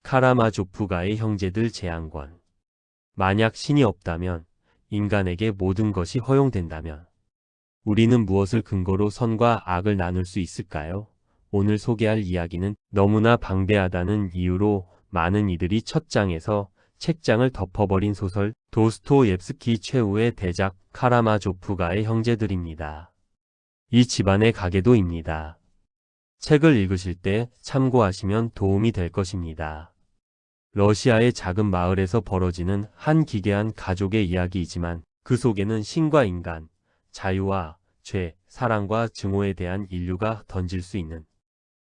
카라마조프가의 형제들 제안권. 만약 신이 없다면, 인간에게 모든 것이 허용된다면, 우리는 무엇을 근거로 선과 악을 나눌 수 있을까요? 오늘 소개할 이야기는 너무나 방대하다는 이유로 많은 이들이 첫 장에서 책장을 덮어버린 소설 도스토옙스키 최후의 대작 카라마조프가의 형제들입니다. 이 집안의 가계도입니다. 책을 읽으실 때 참고하시면 도움이 될 것입니다. 러시아의 작은 마을에서 벌어지는 한 기괴한 가족의 이야기이지만 그 속에는 신과 인간, 자유와 죄, 사랑과 증오에 대한 인류가 던질 수 있는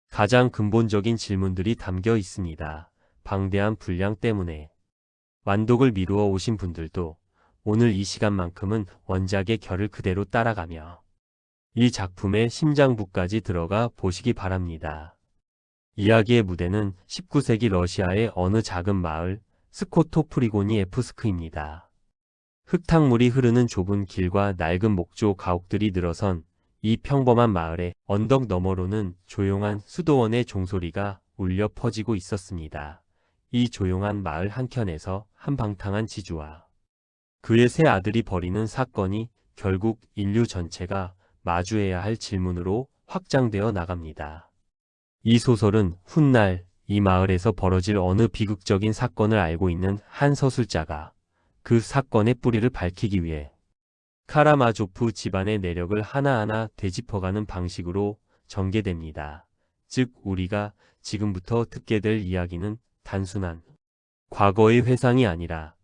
가장 근본적인 질문들이 담겨 있습니다. 방대한 분량 때문에 완독을 미루어 오신 분들도 오늘 이 시간만큼은 원작의 결을 그대로 따라가며 이 작품의 심장부까지 들어가 보시기 바랍니다. 이야기의 무대는 19세기 러시아의 어느 작은 마을 스코토프리고니에프스크입니다. 흙탕물이 흐르는 좁은 길과 낡은 목조 가옥들이 늘어선 이 평범한 마을의 언덕 너머로는 조용한 수도원의 종소리가 울려 퍼지고 있었습니다. 이 조용한 마을 한켠에서 한방탕한 지주와 그의 세 아들이 벌이는 사건이 결국 인류 전체가 마주해야 할 질문으로 확장되어 나갑니다. 이 소설은 훗날 이 마을에서 벌어질 어느 비극적인 사건을 알고 있는 한 서술자가 그 사건의 뿌리를 밝히기 위해 카라마조프 집안의 내력을 하나하나 되짚어가는 방식으로 전개됩니다. 즉 우리가 지금부터 듣게 될 이야기는 단순한 과거의 회상이 아니라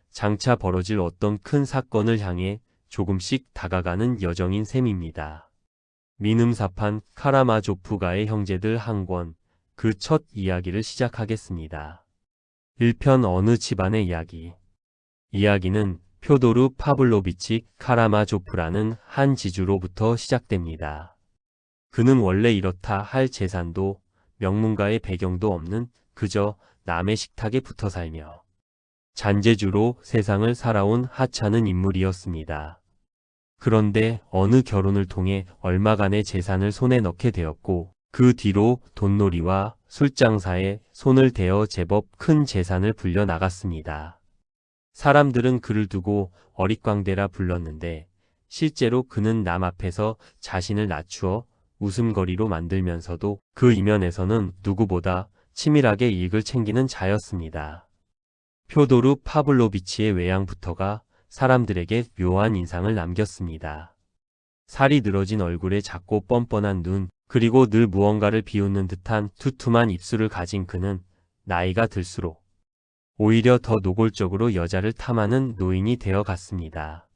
장차 벌어질 어떤 큰 사건을 향해 조금씩 다가가는 여정인 셈입니다. 미눔사판 카라마조프가의 형제들 한 권, 그 첫 이야기를 시작하겠습니다. 1편 어느 집안의 이야기. 이야기는 표도르 파블로비치 카라마조프라는 한 지주로부터 시작됩니다. 그는 원래 이렇다 할 재산도 명문가의 배경도 없는 그저 남의 식탁에 붙어 살며 잔재주로 세상을 살아온 하찮은 인물이었습니다. 그런데 어느 결혼을 통해 얼마간의 재산을 손에 넣게 되었고 그 뒤로 돈놀이와 술장사에 손을 대어 제법 큰 재산을 불려 나갔습니다. 사람들은 그를 두고 어릿광대라 불렀는데 실제로 그는 남 앞에서 자신을 낮추어 웃음거리로 만들면서도 그 이면에서는 누구보다 치밀하게 이익을 챙기는 자였습니다. 표도르 파블로비치의 외양부터가 사람들에게 묘한 인상을 남겼습니다. 살이 늘어진 얼굴에 작고 뻔뻔한 눈, 그리고 늘 무언가를 비웃는 듯한 두툼한 입술을 가진 그는 나이가 들수록 오히려 더 노골적으로 여자를 탐하는 노인이 되어 갔습니다.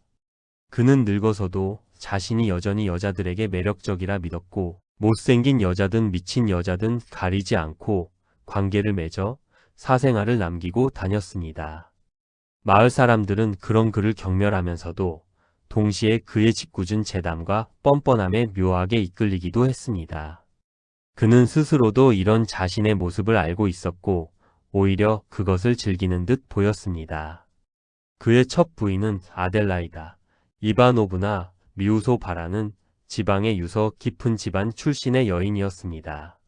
그는 늙어서도 자신이 여전히 여자들에게 매력적이라 믿었고 못생긴 여자든 미친 여자든 가리지 않고 관계를 맺어 사생활을 남기고 다녔습니다. 마을 사람들은 그런 그를 경멸하면서도 동시에 그의 짓궂은 재담과 뻔뻔함에 묘하게 이끌리기도 했습니다. 그는 스스로도 이런 자신의 모습을 알고 있었고 오히려 그것을 즐기는 듯 보였습니다. 그의 첫 부인은 아델라이다 이바노브나 미우소바라는 지방의 유서 깊은 집안 출신의 여인이었습니다.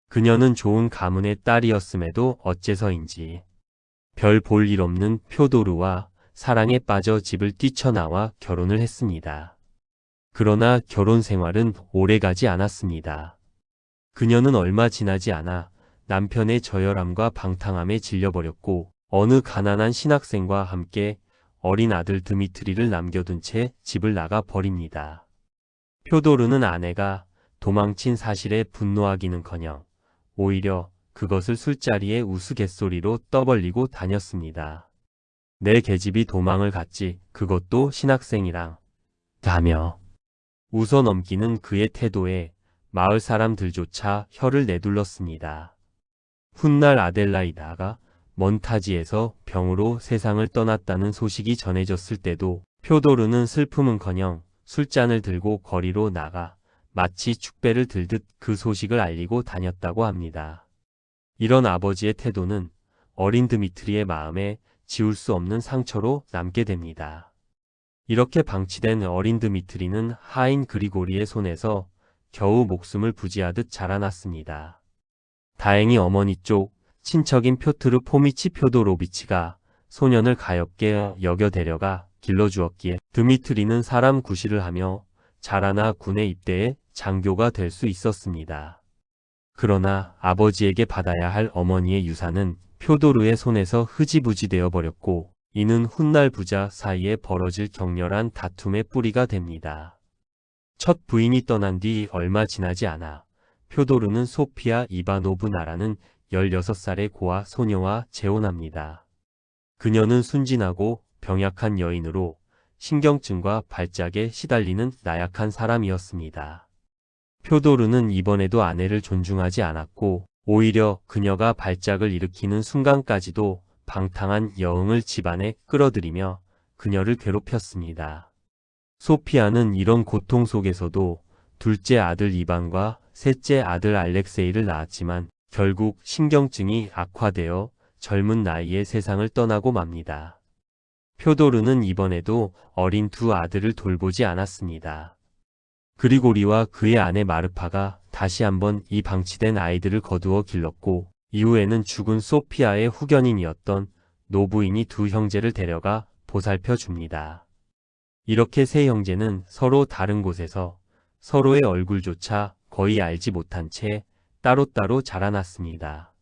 그녀는 좋은 가문의 딸이었음에도 어째서인지 별 볼 일 없는 표도르와 사랑에 빠져 집을 뛰쳐나와 결혼을 했습니다. 그러나 결혼 생활은 오래가지 않았습니다. 그녀는 얼마 지나지 않아 남편의 저열함과 방탕함에 질려버렸고 어느 가난한 신학생과 함께 어린 아들 드미트리를 남겨둔 채 집을 나가 버립니다. 표도르는 아내가 도망친 사실에 분노하기는커녕 오히려 그것을 술자리에 우스갯소리로 떠벌리고 다녔습니다. 내 계집이 도망을 갔지 그것도 신학생이랑 라며 웃어넘기는 그의 태도에 마을 사람들조차 혀를 내둘렀습니다. 훗날 아델라이다가 먼타지에서 병으로 세상을 떠났다는 소식이 전해졌을 때도 표도르는 슬픔은커녕 술잔을 들고 거리로 나가 마치 축배를 들듯 그 소식을 알리고 다녔다고 합니다. 이런 아버지의 태도는 어린 드미트리의 마음에 지울 수 없는 상처로 남게 됩니다. 이렇게 방치된 어린 드미트리는 하인 그리고리의 손에서 겨우 목숨을 부지하듯 자라났습니다. 다행히 어머니 쪽 친척인 표트르 포미치 표도로비치가 소년을 가엾게 여겨 데려가 길러주었기에 드미트리는 사람 구실을 하며 자라나 군에 입대해 장교가 될 수 있었습니다. 그러나 아버지에게 받아야 할 어머니의 유산은 표도르의 손에서 흐지부지 되어 버렸고, 이는 훗날 부자 사이에 벌어질 격렬한 다툼의 뿌리가 됩니다. 첫 부인이 떠난 뒤 얼마 지나지 않아 표도르는 소피아 이바노브나라는 16살의 고아 소녀와 재혼합니다. 그녀는 순진하고 병약한 여인으로 신경증과 발작에 시달리는 나약한 사람이었습니다. 표도르는 이번에도 아내를 존중하지 않았고, 오히려 그녀가 발작을 일으키는 순간까지도 방탕한 여흥을 집안에 끌어들이며 그녀를 괴롭혔습니다. 소피아는 이런 고통 속에서도 둘째 아들 이반과 셋째 아들 알렉세이를 낳았지만 결국 신경증이 악화되어 젊은 나이에 세상을 떠나고 맙니다. 표도르는 이번에도 어린 두 아들을 돌보지 않았습니다. 그리고리와 그의 아내 마르파가 다시 한번 이 방치된 아이들을 거두어 길렀고, 이후에는 죽은 소피아의 후견인이었던 노부인이 두 형제를 데려가 보살펴 줍니다. 이렇게 세 형제는 서로 다른 곳에서 서로의 얼굴조차 거의 알지 못한 채 따로따로 자라났습니다.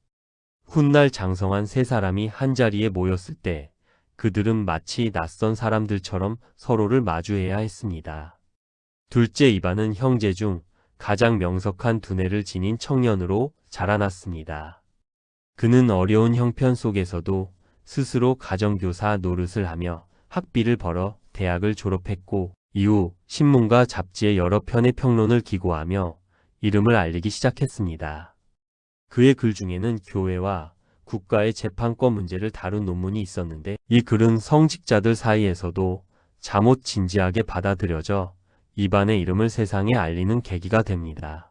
훗날 장성한 세 사람이 한자리에 모였을 때 그들은 마치 낯선 사람들처럼 서로를 마주해야 했습니다. 둘째 이반은 형제 중 가장 명석한 두뇌를 지닌 청년으로 자라났습니다. 그는 어려운 형편 속에서도 스스로 가정교사 노릇을 하며 학비를 벌어 대학을 졸업했고, 이후 신문과 잡지에 여러 편의 평론을 기고하며 이름을 알리기 시작했습니다. 그의 글 중에는 교회와 국가의 재판권 문제를 다룬 논문이 있었는데, 이 글은 성직자들 사이에서도 잠옷 진지하게 받아들여져 이반의 이름을 세상에 알리는 계기가 됩니다.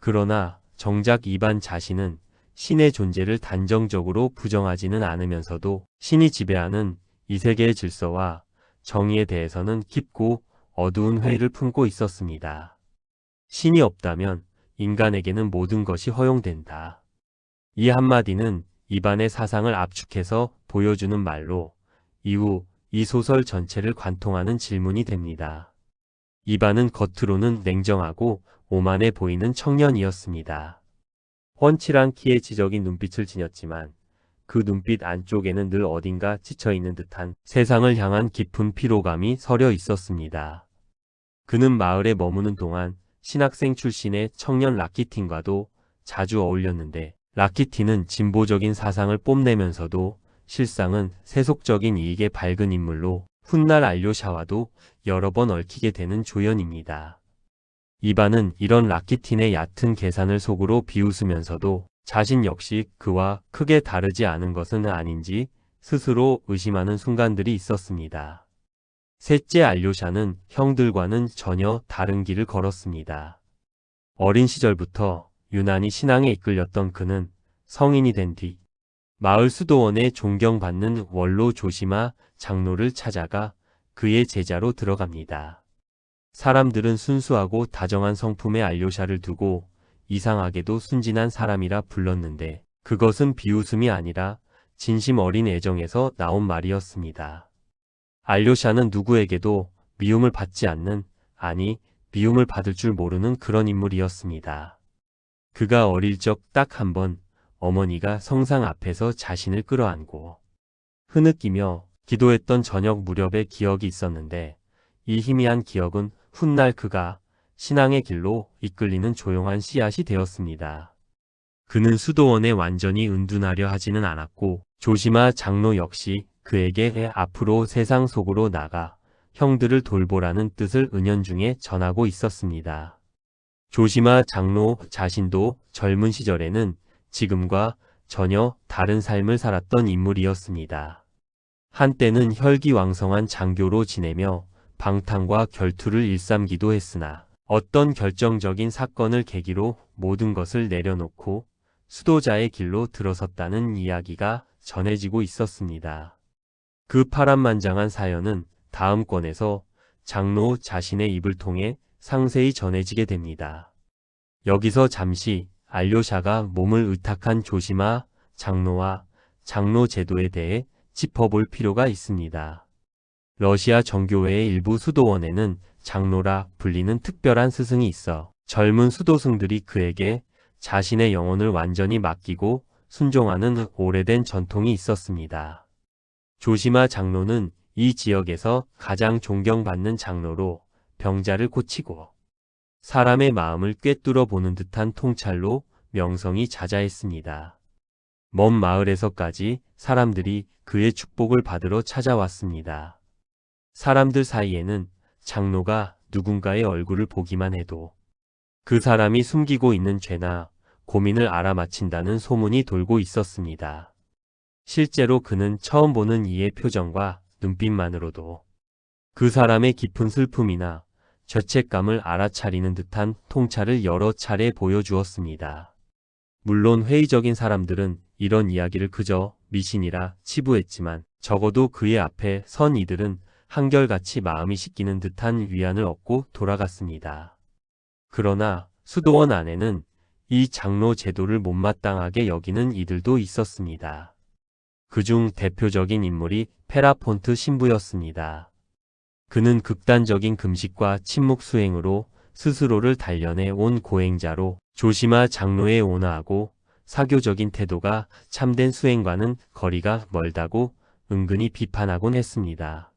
그러나 정작 이반 자신은 신의 존재를 단정적으로 부정하지는 않으면서도 신이 지배하는 이 세계의 질서와 정의에 대해서는 깊고 어두운 회의를 품고 있었습니다. 신이 없다면 인간에게는 모든 것이 허용된다. 이 한마디는 이반의 사상을 압축해서 보여주는 말로 이후 이 소설 전체를 관통하는 질문이 됩니다. 이반은 겉으로는 냉정하고 오만해 보이는 청년이었습니다. 훤칠한 키에 지적인 눈빛을 지녔지만 그 눈빛 안쪽에는 늘 어딘가 지쳐있는 듯한 세상을 향한 깊은 피로감이 서려 있었습니다. 그는 마을에 머무는 동안 신학생 출신의 청년 라키틴과도 자주 어울렸는데, 라키틴은 진보적인 사상을 뽐내면서도 실상은 세속적인 이익에 밝은 인물로 훗날 알료샤와도 여러 번 얽히게 되는 조연입니다. 이반은 이런 라키틴의 얕은 계산을 속으로 비웃으면서도 자신 역시 그와 크게 다르지 않은 것은 아닌지 스스로 의심하는 순간들이 있었습니다. 셋째 알료샤는 형들과는 전혀 다른 길을 걸었습니다. 어린 시절부터 유난히 신앙에 이끌렸던 그는 성인이 된 뒤 마을 수도원에 존경받는 원로 조시마 장로를 찾아가 그의 제자로 들어갑니다. 사람들은 순수하고 다정한 성품의 알료샤를 두고 이상하게도 순진한 사람이라 불렀는데, 그것은 비웃음이 아니라 진심 어린 애정에서 나온 말이었습니다. 알료샤는 누구에게도 미움을 받지 않는, 아니 미움을 받을 줄 모르는 그런 인물이었습니다. 그가 어릴 적 딱 한 번 어머니가 성상 앞에서 자신을 끌어안고 흐느끼며 기도했던 저녁 무렵의 기억이 있었는데, 이 희미한 기억은 훗날 그가 신앙의 길로 이끌리는 조용한 씨앗이 되었습니다. 그는 수도원에 완전히 은둔하려 하지는 않았고, 조시마 장로 역시 그에게 앞으로 세상 속으로 나가 형들을 돌보라는 뜻을 은연중에 전하고 있었습니다. 조시마 장로 자신도 젊은 시절에는 지금과 전혀 다른 삶을 살았던 인물이었습니다. 한때는 혈기왕성한 장교로 지내며 방탕과 결투를 일삼기도 했으나, 어떤 결정적인 사건을 계기로 모든 것을 내려놓고 수도자의 길로 들어섰다는 이야기가 전해지고 있었습니다. 그 파란만장한 사연은 다음 권에서 장로 자신의 입을 통해 상세히 전해지게 됩니다. 여기서 잠시 알료샤가 몸을 의탁한 조시마 장로와 장로 제도에 대해 짚어볼 필요가 있습니다. 러시아 정교회의 일부 수도원에는 장로라 불리는 특별한 스승이 있어 젊은 수도승들이 그에게 자신의 영혼을 완전히 맡기고 순종하는 오래된 전통이 있었습니다. 조시마 장로는 이 지역에서 가장 존경받는 장로로 병자를 고치고 사람의 마음을 꿰뚫어 보는 듯한 통찰로 명성이 자자했습니다. 먼 마을에서까지 사람들이 그의 축복을 받으러 찾아왔습니다. 사람들 사이에는 장로가 누군가의 얼굴을 보기만 해도 그 사람이 숨기고 있는 죄나 고민을 알아맞힌다는 소문이 돌고 있었습니다. 실제로 그는 처음 보는 이의 표정과 눈빛만으로도 그 사람의 깊은 슬픔이나 죄책감을 알아차리는 듯한 통찰을 여러 차례 보여주었습니다. 물론 회의적인 사람들은 이런 이야기를 그저 미신이라 치부했지만 적어도 그의 앞에 선 이들은 한결같이 마음이 씻기는 듯한 위안을 얻고 돌아갔습니다. 그러나 수도원 안에는 이 장로 제도를 못마땅하게 여기는 이들도 있었습니다. 그중 대표적인 인물이 페라폰트 신부였습니다. 그는 극단적인 금식과 침묵 수행으로 스스로를 단련해 온 고행자로 조시마 장로에 온화하고 사교적인 태도가 참된 수행과는 거리가 멀다고 은근히 비판하곤 했습니다.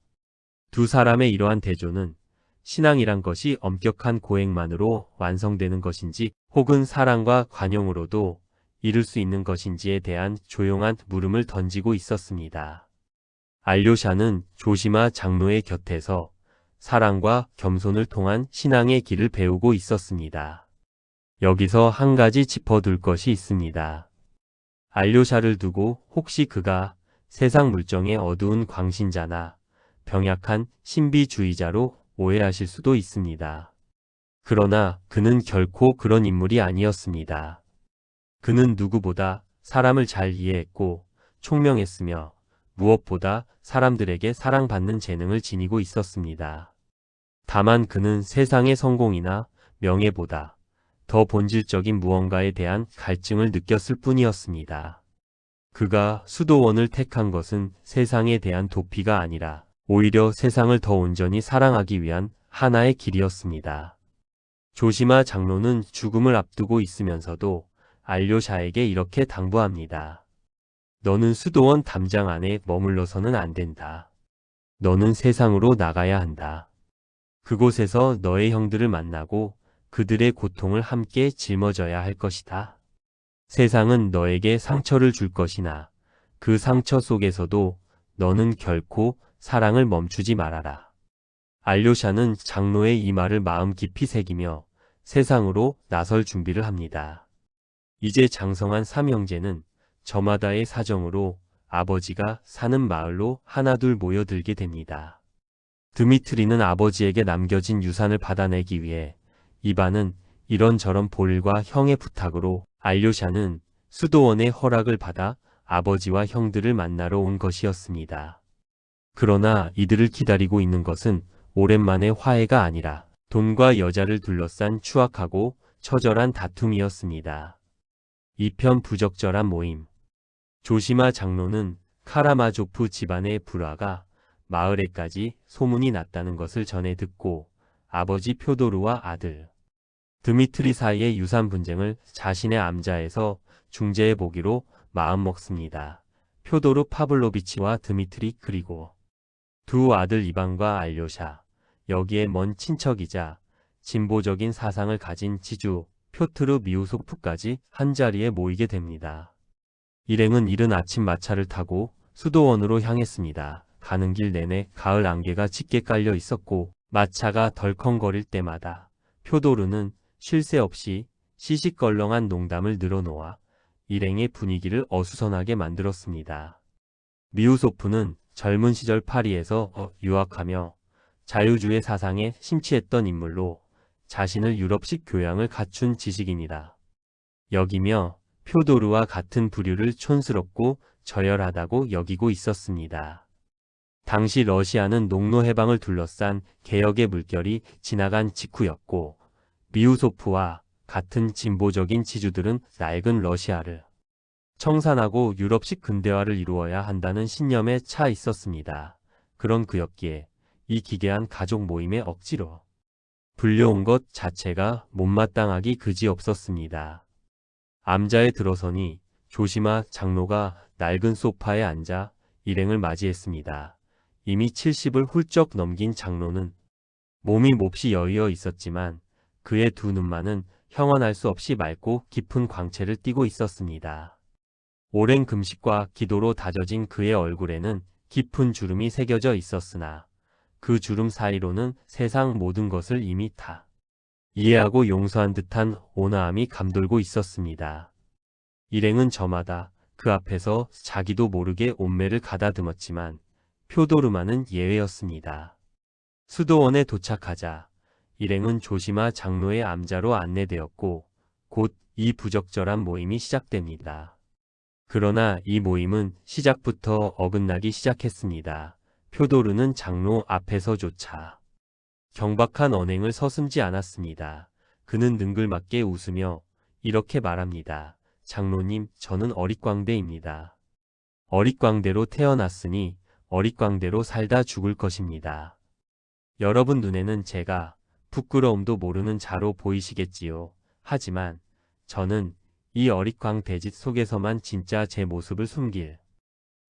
두 사람의 이러한 대조는 신앙이란 것이 엄격한 고행만으로 완성되는 것인지 혹은 사랑과 관용으로도 이룰 수 있는 것인지에 대한 조용한 물음을 던지고 있었습니다. 알료샤는 조시마 장로의 곁에서 사랑과 겸손을 통한 신앙의 길을 배우고 있었습니다. 여기서 한 가지 짚어둘 것이 있습니다. 알료샤를 두고 혹시 그가 세상 물정의 어두운 광신자나 병약한 신비주의자로 오해하실 수도 있습니다. 그러나 그는 결코 그런 인물이 아니었습니다. 그는 누구보다 사람을 잘 이해했고 총명했으며 무엇보다 사람들에게 사랑받는 재능을 지니고 있었습니다. 다만 그는 세상의 성공이나 명예보다 더 본질적인 무언가에 대한 갈증을 느꼈을 뿐이었습니다. 그가 수도원을 택한 것은 세상에 대한 도피가 아니라 오히려 세상을 더 온전히 사랑하기 위한 하나의 길이었습니다. 조시마 장로는 죽음을 앞두고 있으면서도 알료샤에게 이렇게 당부합니다. 너는 수도원 담장 안에 머물러서는 안 된다. 너는 세상으로 나가야 한다. 그곳에서 너의 형들을 만나고 그들의 고통을 함께 짊어져야 할 것이다. 세상은 너에게 상처를 줄 것이나 그 상처 속에서도 너는 결코 사랑을 멈추지 말아라. 알료샤는 장로의 이 말을 마음 깊이 새기며 세상으로 나설 준비를 합니다. 이제 장성한 삼형제는 저마다의 사정으로 아버지가 사는 마을로 하나둘 모여들게 됩니다. 드미트리는 아버지에게 남겨진 유산을 받아내기 위해, 이반은 이런저런 볼일과 형의 부탁으로, 알료샤는 수도원의 허락을 받아 아버지와 형들을 만나러 온 것이었습니다. 그러나 이들을 기다리고 있는 것은 오랜만의 화해가 아니라 돈과 여자를 둘러싼 추악하고 처절한 다툼이었습니다. 이편 부적절한 모임. 조시마 장로는 카라마조프 집안의 불화가 마을에까지 소문이 났다는 것을 전해 듣고 아버지 표도르와 아들 드미트리 사이의 유산 분쟁을 자신의 암자에서 중재해 보기로 마음먹습니다. 표도르 파블로비치와 드미트리 그리고 두 아들 이반과 알료샤, 여기에 먼 친척이자 진보적인 사상을 가진 지주 표트르 미우소프까지 한자리에 모이게 됩니다. 일행은 이른 아침 마차를 타고 수도원으로 향했습니다. 가는 길 내내 가을 안개가 짙게 깔려 있었고 마차가 덜컹거릴 때마다 표도르는 쉴 새 없이 시시껄렁한 농담을 늘어놓아 일행의 분위기를 어수선하게 만들었습니다. 미우소프는 젊은 시절 파리에서 유학하며 자유주의 사상에 심취했던 인물로 자신을 유럽식 교양을 갖춘 지식인이라 여기며 표도르와 같은 부류를 촌스럽고 저열하다고 여기고 있었습니다. 당시 러시아는 농노 해방을 둘러싼 개혁의 물결이 지나간 직후였고 미우소프와 같은 진보적인 지주들은 낡은 러시아를 청산하고 유럽식 근대화를 이루어야 한다는 신념에 차 있었습니다. 그런 그였기에 이 기괴한 가족 모임에 억지로 불려온 것 자체가 못마땅하기 그지없었습니다. 암자에 들어서니 조시마 장로가 낡은 소파에 앉아 일행을 맞이했습니다. 이미 70을 훌쩍 넘긴 장로는 몸이 몹시 여의어 있었지만 그의 두 눈만은 형언할 수 없이 맑고 깊은 광채를 띠고 있었습니다. 오랜 금식과 기도로 다져진 그의 얼굴에는 깊은 주름이 새겨져 있었으나 그 주름 사이로는 세상 모든 것을 이미 다 이해하고 용서한 듯한 온화함이 감돌고 있었습니다. 일행은 저마다 그 앞에서 자기도 모르게 온매를 가다듬었지만 표도르마는 예외였습니다. 수도원에 도착하자 일행은 조시마 장로의 암자로 안내되었고 곧 이 부적절한 모임이 시작됩니다. 그러나 이 모임은 시작부터 어긋나기 시작했습니다. 표도르는 장로 앞에서조차 경박한 언행을 서슴지 않았습니다. 그는 능글맞게 웃으며 이렇게 말합니다. 장로님, 저는 어릿광대입니다. 어릿광대로 태어났으니 어릿광대로 살다 죽을 것입니다. 여러분 눈에는 제가 부끄러움도 모르는 자로 보이시겠지요. 하지만 저는 이 어릿광대짓 속에서만 진짜 제 모습을 숨길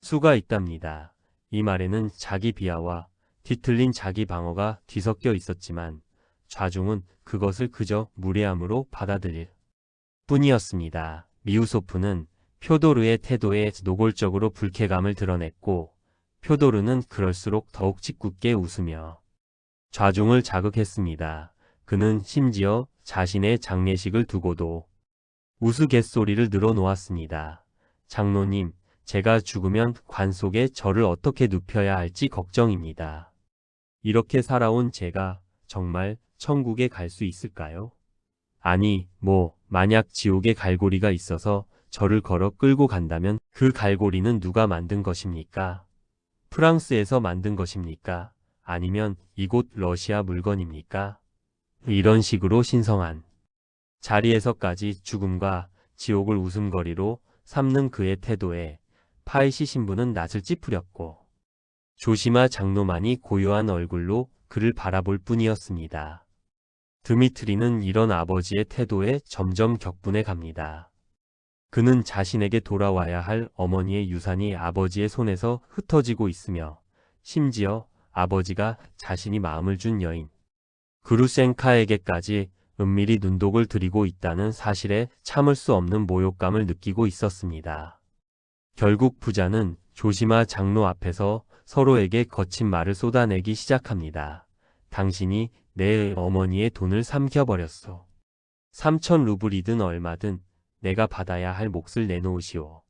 수가 있답니다. 이 말에는 자기 비하와 뒤틀린 자기 방어가 뒤섞여 있었지만 좌중은 그것을 그저 무례함으로 받아들일 뿐이었습니다. 미우소프는 표도르의 태도에 노골적으로 불쾌감을 드러냈고 표도르는 그럴수록 더욱 짓궂게 웃으며 좌중을 자극했습니다. 그는 심지어 자신의 장례식을 두고도 우스갯소리를 늘어놓았습니다. 장로님, 제가 죽으면 관 속에 저를 어떻게 눕혀야 할지 걱정입니다. 이렇게 살아온 제가 정말 천국에 갈 수 있을까요? 아니, 만약 지옥에 갈고리가 있어서 저를 걸어 끌고 간다면 그 갈고리는 누가 만든 것입니까? 프랑스에서 만든 것입니까? 아니면 이곳 러시아 물건입니까? 이런 식으로 신성한 자리에서까지 죽음과 지옥을 웃음거리로 삼는 그의 태도에 파이시 신부는 낯을 찌푸렸고 조시마 장로만이 고요한 얼굴로 그를 바라볼 뿐이었습니다. 드미트리는 이런 아버지의 태도에 점점 격분해 갑니다. 그는 자신에게 돌아와야 할 어머니의 유산이 아버지의 손에서 흩어지고 있으며 심지어 아버지가 자신이 마음을 준 여인 그루센카에게까지 은밀히 눈독을 들이고 있다는 사실에 참을 수 없는 모욕감을 느끼고 있었습니다. 결국 부자는 조시마 장로 앞에서 서로에게 거친 말을 쏟아내기 시작합니다. 당신이 내 어머니의 돈을 삼켜버렸소. 3,000 루블이든 얼마든 내가 받아야 할 몫을 내놓으시오.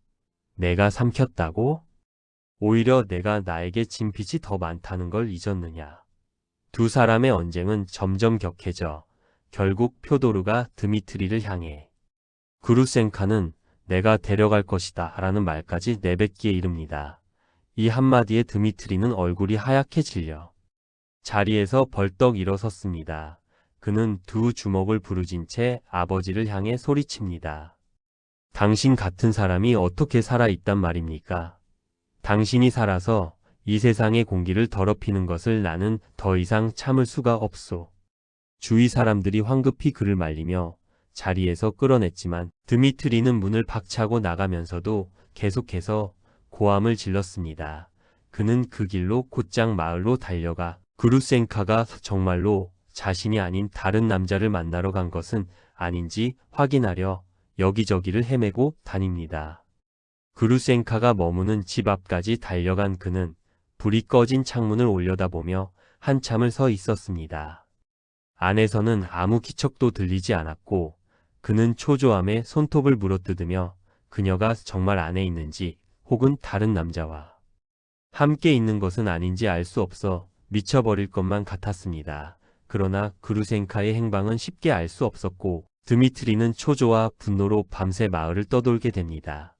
내가 삼켰다고? 오히려 내가 나에게 진 빚이 더 많다는 걸 잊었느냐. 두 사람의 언쟁은 점점 격해져 결국 표도르가 드미트리를 향해 그루센카는 내가 데려갈 것이다 라는 말까지 내뱉기에 이릅니다. 이 한마디에 드미트리는 얼굴이 하얗게 질려 자리에서 벌떡 일어섰습니다. 그는 두 주먹을 부르진 채 아버지를 향해 소리칩니다. 당신 같은 사람이 어떻게 살아 있단 말입니까? 당신이 살아서 이 세상의 공기를 더럽히는 것을 나는 더 이상 참을 수가 없소. 주위 사람들이 황급히 그를 말리며 자리에서 끌어냈지만 드미트리는 문을 박차고 나가면서도 계속해서 고함을 질렀습니다. 그는 그 길로 곧장 마을로 달려가 그루센카가 정말로 자신이 아닌 다른 남자를 만나러 간 것은 아닌지 확인하려 여기저기를 헤매고 다닙니다. 그루센카가 머무는 집 앞까지 달려간 그는 불이 꺼진 창문을 올려다보며 한참을 서 있었습니다. 안에서는 아무 기척도 들리지 않았고 그는 초조함에 손톱을 물어뜯으며 그녀가 정말 안에 있는지 혹은 다른 남자와 함께 있는 것은 아닌지 알 수 없어 미쳐버릴 것만 같았습니다. 그러나 그루센카의 행방은 쉽게 알 수 없었고 드미트리는 초조와 분노로 밤새 마을을 떠돌게 됩니다.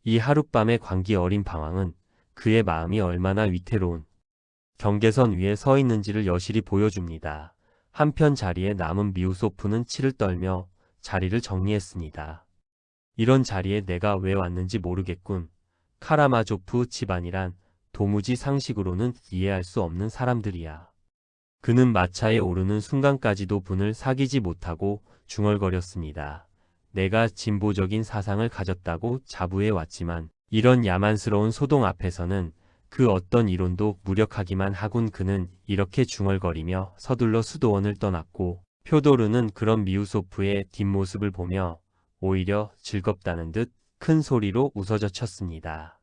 이 하룻밤의 광기 어린 방황은 그의 마음이 얼마나 위태로운 경계선 위에 서 있는지를 여실히 보여줍니다. 한편 자리에 남은 미우소프는 치를 떨며 자리를 정리했습니다. 이런 자리에 내가 왜 왔는지 모르겠군. 카라마조프 집안이란 도무지 상식으로는 이해할 수 없는 사람들이야. 그는 마차에 오르는 순간까지도 분을 사귀지 못하고 중얼거렸습니다. 내가 진보적인 사상을 가졌다고 자부해 왔지만 이런 야만스러운 소동 앞에서는 그 어떤 이론도 무력하기만 하군. 그는 이렇게 중얼거리며 서둘러 수도원을 떠났고 표도르는 그런 미우소프의 뒷모습을 보며 오히려 즐겁다는 듯 큰 소리로 웃어젖혔습니다.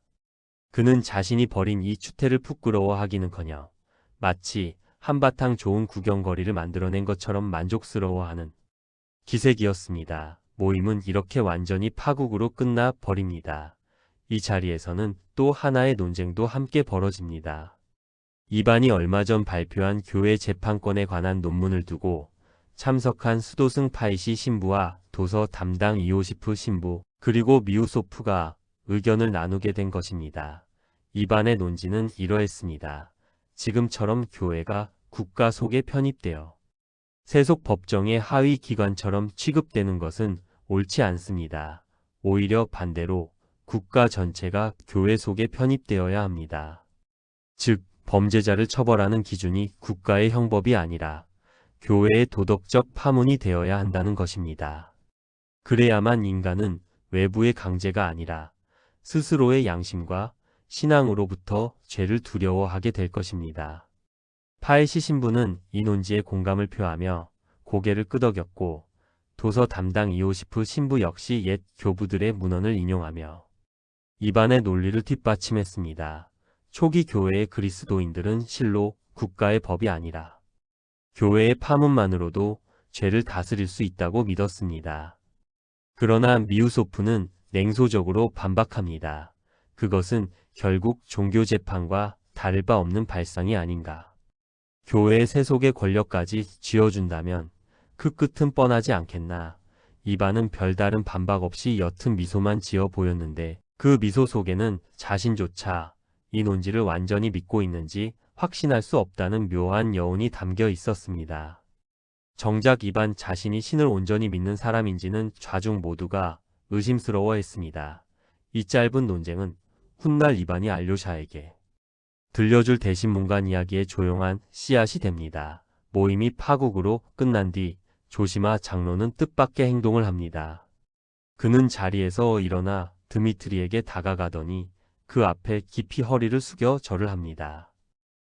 그는 자신이 벌인 이 추태를 부끄러워하기는커녕 마치 한바탕 좋은 구경거리를 만들어낸 것처럼 만족스러워하는 기색이었습니다. 모임은 이렇게 완전히 파국으로 끝나 버립니다. 이 자리에서는 또 하나의 논쟁도 함께 벌어집니다. 이반이 얼마 전 발표한 교회 재판권에 관한 논문을 두고 참석한 수도승 파이시 신부와 도서 담당 이오시프 신부 그리고 미우소프가 의견을 나누게 된 것입니다. 이반의 논지는 이러했습니다. 지금처럼 교회가 국가 속에 편입되어 세속 법정의 하위 기관처럼 취급되는 것은 옳지 않습니다. 오히려 반대로 국가 전체가 교회 속에 편입되어야 합니다. 즉, 범죄자를 처벌하는 기준이 국가의 형법이 아니라 교회의 도덕적 파문이 되어야 한다는 것입니다. 그래야만 인간은 외부의 강제가 아니라 스스로의 양심과 신앙으로부터 죄를 두려워하게 될 것입니다. 파이시 신부는 이 논지에 공감을 표하며 고개를 끄덕였고 도서 담당 이오시프 신부 역시 옛 교부들의 문헌을 인용하며 이반의 논리를 뒷받침했습니다. 초기 교회의 그리스도인들은 실로 국가의 법이 아니라 교회의 파문만으로도 죄를 다스릴 수 있다고 믿었습니다. 그러나 미우소프는 냉소적으로 반박합니다. 그것은 결국 종교재판과 다를 바 없는 발상이 아닌가. 교회의 세속의 권력까지 쥐어준다면 그 끝은 뻔하지 않겠나. 이반은 별다른 반박 없이 옅은 미소만 지어 보였는데 그 미소 속에는 자신조차 이 논지를 완전히 믿고 있는지 확신할 수 없다는 묘한 여운이 담겨 있었습니다. 정작 이반 자신이 신을 온전히 믿는 사람인지는 좌중 모두가 의심스러워했습니다. 이 짧은 논쟁은 훗날 이반이 알료샤에게 들려줄 대신문간 이야기의 조용한 씨앗이 됩니다. 모임이 파국으로 끝난 뒤 조시마 장로는 뜻밖의 행동을 합니다. 그는 자리에서 일어나 드미트리에게 다가가더니 그 앞에 깊이 허리를 숙여 절을 합니다.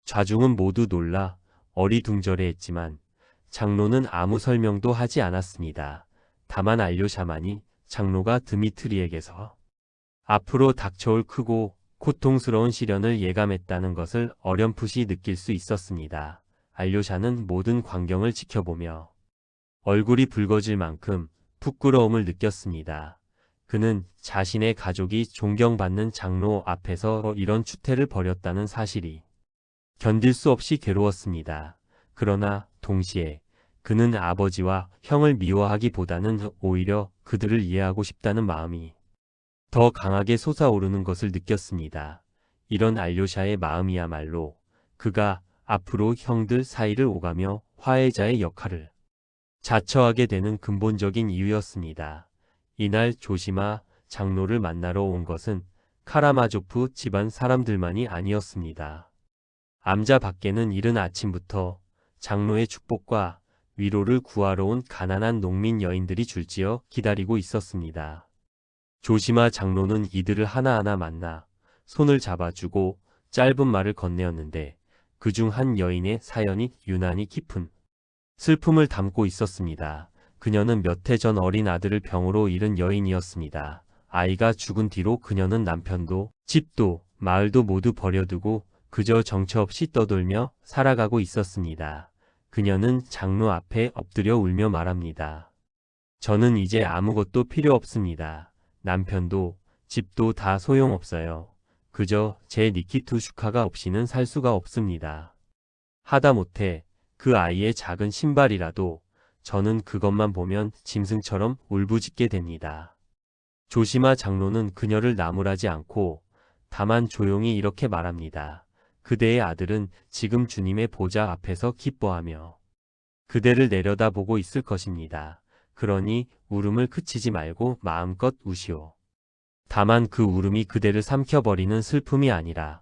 좌중은 모두 놀라 어리둥절해했지만 장로는 아무 설명도 하지 않았습니다. 다만 알료샤만이 장로가 드미트리에게서 앞으로 닥쳐올 크고 고통스러운 시련을 예감했다는 것을 어렴풋이 느낄 수 있었습니다. 알료샤는 모든 광경을 지켜보며 얼굴이 붉어질 만큼 부끄러움을 느꼈습니다. 그는 자신의 가족이 존경받는 장로 앞에서 이런 추태를 벌였다는 사실이 견딜 수 없이 괴로웠습니다. 그러나 동시에 그는 아버지와 형을 미워하기보다는 오히려 그들을 이해하고 싶다는 마음이 더 강하게 솟아오르는 것을 느꼈습니다. 이런 알료샤의 마음이야말로 그가 앞으로 형들 사이를 오가며 화해자의 역할을 자처하게 되는 근본적인 이유였습니다. 이날 조시마 장로를 만나러 온 것은 카라마조프 집안 사람들만이 아니었습니다. 암자 밖에는 이른 아침부터 장로의 축복과 위로를 구하러 온 가난한 농민 여인들이 줄지어 기다리고 있었습니다. 조시마 장로는 이들을 하나하나 만나 손을 잡아주고 짧은 말을 건네었는데 그중 한 여인의 사연이 유난히 깊은 슬픔을 담고 있었습니다. 그녀는 몇 해 전 어린 아들을 병으로 잃은 여인이었습니다. 아이가 죽은 뒤로 그녀는 남편도 집도 마을도 모두 버려두고 그저 정처 없이 떠돌며 살아가고 있었습니다. 그녀는 장로 앞에 엎드려 울며 말합니다. 저는 이제 아무것도 필요 없습니다. 남편도 집도 다 소용없어요. 그저 제 니키투슈카가 없이는 살 수가 없습니다. 하다못해 그 아이의 작은 신발이라도 저는 그것만 보면 짐승처럼 울부짖게 됩니다. 조시마 장로는 그녀를 나무라지 않고 다만 조용히 이렇게 말합니다. 그대의 아들은 지금 주님의 보좌 앞에서 기뻐하며 그대를 내려다보고 있을 것입니다. 그러니 울음을 그치지 말고 마음껏 우시오. 다만 그 울음이 그대를 삼켜버리는 슬픔이 아니라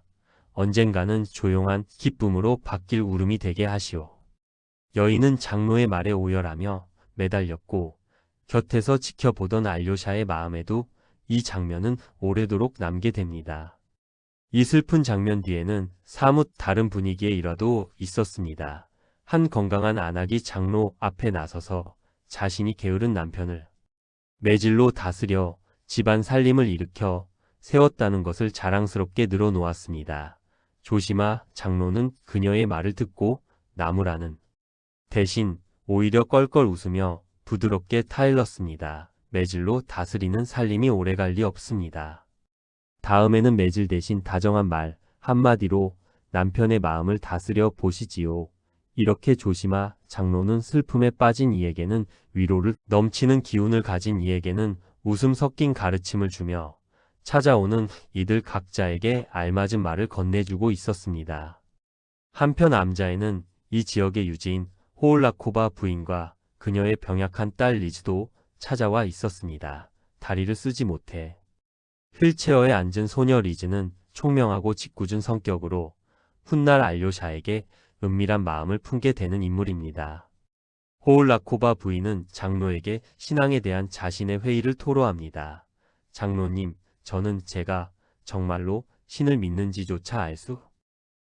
언젠가는 조용한 기쁨으로 바뀔 울음이 되게 하시오. 여인은 장로의 말에 오열하며 매달렸고 곁에서 지켜보던 알료샤의 마음에도 이 장면은 오래도록 남게 됩니다. 이 슬픈 장면 뒤에는 사뭇 다른 분위기의 일화도 있었습니다. 한 건강한 안악이 장로 앞에 나서서 자신이 게으른 남편을 매질로 다스려 집안 살림을 일으켜 세웠다는 것을 자랑스럽게 늘어놓았습니다. 조심하 장로는 그녀의 말을 듣고 나무라는 대신 오히려 껄껄 웃으며 부드럽게 타일렀습니다. 매질로 다스리는 살림이 오래갈 리 없습니다. 다음에는 매질 대신 다정한 말 한마디로 남편의 마음을 다스려 보시지요. 이렇게 조심하 장로는 슬픔에 빠진 이에게는 위로를 넘치는 기운을 가진 이에게는 웃음 섞인 가르침을 주며 찾아오는 이들 각자에게 알맞은 말을 건네주고 있었습니다. 한편 암자에는 이 지역의 유지인 호올라코바 부인과 그녀의 병약한 딸 리즈도 찾아와 있었습니다. 다리를 쓰지 못해 휠체어에 앉은 소녀 리즈는 총명하고 짓궂은 성격으로 훗날 알료샤에게 은밀한 마음을 품게 되는 인물입니다. 호올라코바 부인은 장로에게 신앙에 대한 자신의 회의를 토로합니다. 장로님, 저는 제가 정말로 신을 믿는지조차 알 수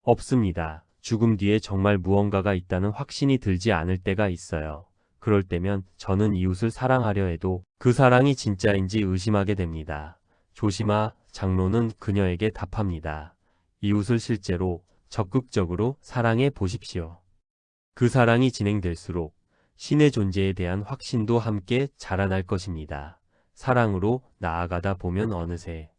없습니다. 죽음 뒤에 정말 무언가가 있다는 확신이 들지 않을 때가 있어요. 그럴 때면 저는 이웃을 사랑하려 해도 그 사랑이 진짜인지 의심하게 됩니다. 조심하 장로는 그녀에게 답합니다. 이웃을 실제로 적극적으로 사랑해 보십시오. 그 사랑이 진행될수록 신의 존재에 대한 확신도 함께 자라날 것입니다. 사랑으로 나아가다 보면 어느새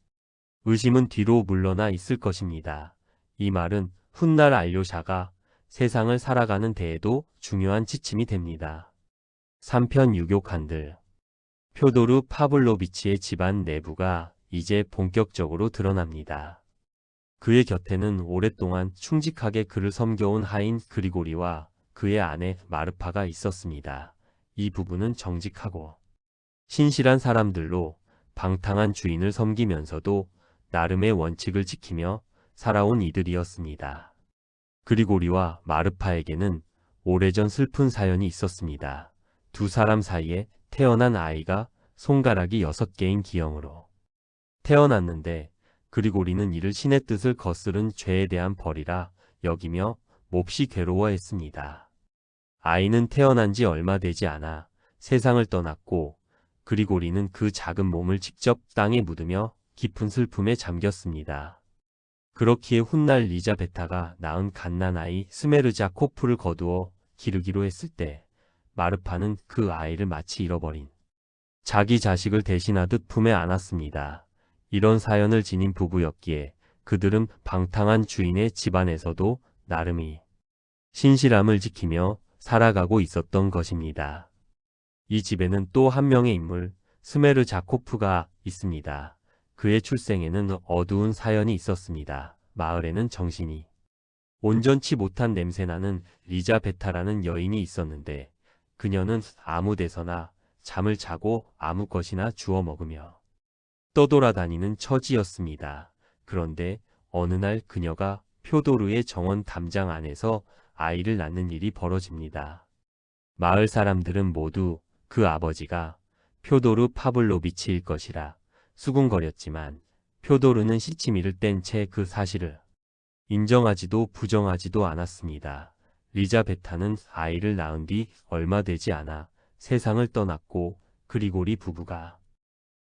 의심은 뒤로 물러나 있을 것입니다. 이 말은 훗날 알료샤가 세상을 살아가는 데에도 중요한 지침이 됩니다. 3편 유교칸들 표도르 파블로비치의 집안 내부가 이제 본격적으로 드러납니다. 그의 곁에는 오랫동안 충직하게 그를 섬겨온 하인 그리고리와 그의 아내 마르파가 있었습니다. 이 부부는 정직하고 신실한 사람들로 방탕한 주인을 섬기면서도 나름의 원칙을 지키며 살아온 이들이었습니다. 그리고리와 마르파에게는 오래전 슬픈 사연이 있었습니다. 두 사람 사이에 태어난 아이가 손가락이 6개인 기형으로 태어났는데 그리고리는 이를 신의 뜻을 거스른 죄에 대한 벌이라 여기며 몹시 괴로워했습니다. 아이는 태어난 지 얼마 되지 않아 세상을 떠났고 그리고리는 그 작은 몸을 직접 땅에 묻으며 깊은 슬픔에 잠겼습니다. 그렇기에 훗날 리자베타가 낳은 갓난아이 스메르자코프를 거두어 기르기로 했을 때 마르파는 그 아이를 마치 잃어버린 자기 자식을 대신하듯 품에 안았습니다. 이런 사연을 지닌 부부였기에 그들은 방탕한 주인의 집안에서도 나름의 신실함을 지키며 살아가고 있었던 것입니다. 이 집에는 또 한 명의 인물, 스메르자코프가 있습니다. 그의 출생에는 어두운 사연이 있었습니다. 마을에는 정신이 온전치 못한 냄새나는 리자베타라는 여인이 있었는데 그녀는 아무 데서나 잠을 자고 아무 것이나 주워 먹으며 떠돌아다니는 처지였습니다. 그런데 어느 날 그녀가 표도르의 정원 담장 안에서 아이를 낳는 일이 벌어집니다. 마을 사람들은 모두 그 아버지가 표도르 파블로비치일 것이라 수군거렸지만 표도르는 시치미를 뗀 채 그 사실을 인정하지도 부정하지도 않았습니다. 리자베타는 아이를 낳은 뒤 얼마 되지 않아 세상을 떠났고 그리고리 부부가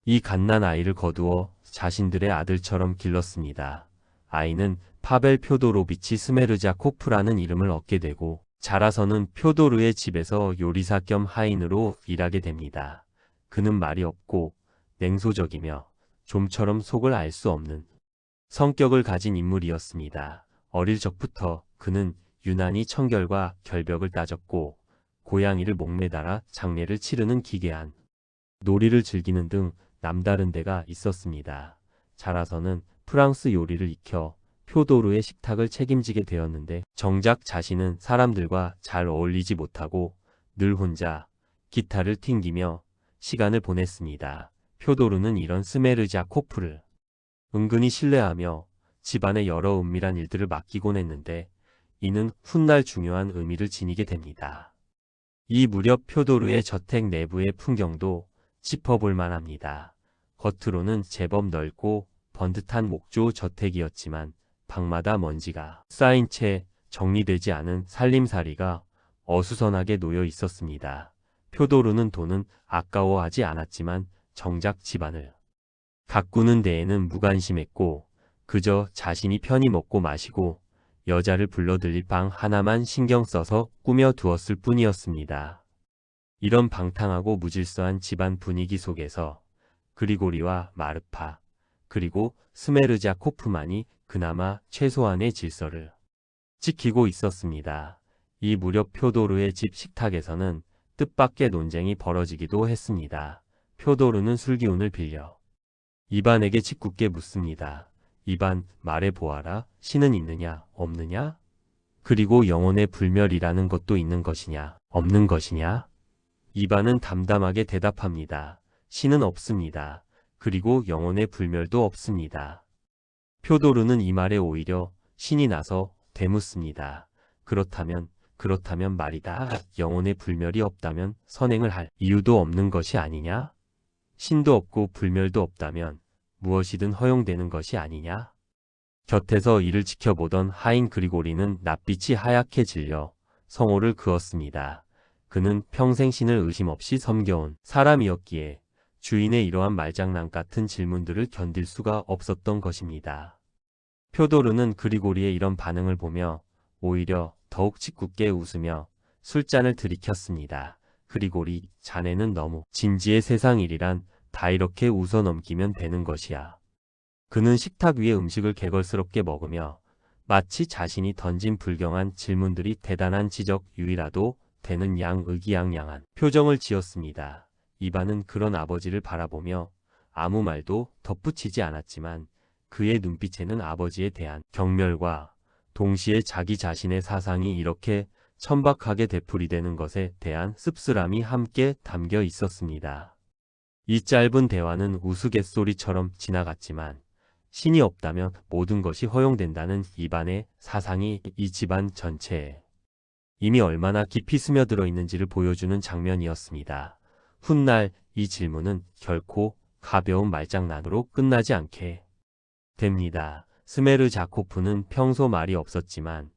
이 갓난아이를 거두어 자신들의 아들처럼 길렀습니다. 아이는 파벨 표도로비치 스메르자코프라는 이름을 얻게 되고 자라서는 표도르의 집에서 요리사 겸 하인으로 일하게 됩니다. 그는 말이 없고 냉소적이며 좀처럼 속을 알 수 없는 성격을 가진 인물이었습니다. 어릴 적부터 그는 유난히 청결과 결벽을 따졌고 고양이를 목매달아 장례를 치르는 기괴한 놀이를 즐기는 등 남다른 데가 있었습니다. 자라서는 프랑스 요리를 익혀 표도르의 식탁을 책임지게 되었는데 정작 자신은 사람들과 잘 어울리지 못하고 늘 혼자 기타를 튕기며 시간을 보냈습니다. 표도르는 이런 스메르자코프를 은근히 신뢰하며 집안의 여러 은밀한 일들을 맡기곤 했는데 이는 훗날 중요한 의미를 지니게 됩니다. 이 무렵 표도르의 저택 내부의 풍경도 짚어볼 만합니다. 겉으로는 제법 넓고 번듯한 목조 저택이었지만 방마다 먼지가 쌓인 채 정리되지 않은 살림살이가 어수선하게 놓여 있었습니다. 표도르는 돈은 아까워하지 않았지만 정작 집안을 가꾸는 데에는 무관심했고 그저 자신이 편히 먹고 마시고 여자를 불러들일 방 하나만 신경 써서 꾸며두었을 뿐이었습니다. 이런 방탕하고 무질서한 집안 분위기 속에서 그리고리와 마르파 그리고 스메르자코프만이 그나마 최소한의 질서를 지키고 있었습니다. 이 무렵 표도르의 집 식탁에서는 뜻밖의 논쟁이 벌어지기도 했습니다. 표도르는 술기운을 빌려 이반에게 짓궂게 묻습니다. 이반, 말해보아라. 신은 있느냐, 없느냐? 그리고 영혼의 불멸이라는 것도 있는 것이냐, 없는 것이냐? 이반은 담담하게 대답합니다. 신은 없습니다. 그리고 영혼의 불멸도 없습니다. 표도르는 이 말에 오히려 신이 나서 되묻습니다. 그렇다면 말이다. 영혼의 불멸이 없다면 선행을 할 이유도 없는 것이 아니냐? 신도 없고 불멸도 없다면 무엇이든 허용되는 것이 아니냐? 곁에서 이를 지켜보던 하인 그리고리는 낯빛이 하얗게 질려 성호를 그었습니다. 그는 평생 신을 의심 없이 섬겨온 사람이었기에 주인의 이러한 말장난 같은 질문들을 견딜 수가 없었던 것입니다. 표도르는 그리고리의 이런 반응을 보며 오히려 더욱 짓궂게 웃으며 술잔을 들이켰습니다. 그리고리, 자네는 너무 진지해. 세상 일이란 다 이렇게 웃어넘기면 되는 것이야. 그는 식탁 위에 음식을 개걸스럽게 먹으며 마치 자신이 던진 불경한 질문들이 대단한 지적 유의라도 되는 양 의기양양한 표정을 지었습니다. 이반은 그런 아버지를 바라보며 아무 말도 덧붙이지 않았지만 그의 눈빛에는 아버지에 대한 경멸과 동시에 자기 자신의 사상이 이렇게 천박하게 되풀이되는 것에 대한 씁쓸함이 함께 담겨 있었습니다. 이 짧은 대화는 우스갯소리처럼 지나갔지만 신이 없다면 모든 것이 허용된다는 이반의 사상이 이 집안 전체에 이미 얼마나 깊이 스며들어 있는지를 보여주는 장면이었습니다. 훗날 이 질문은 결코 가벼운 말장난으로 끝나지 않게 됩니다. 스메르자코프는 평소 말이 없었지만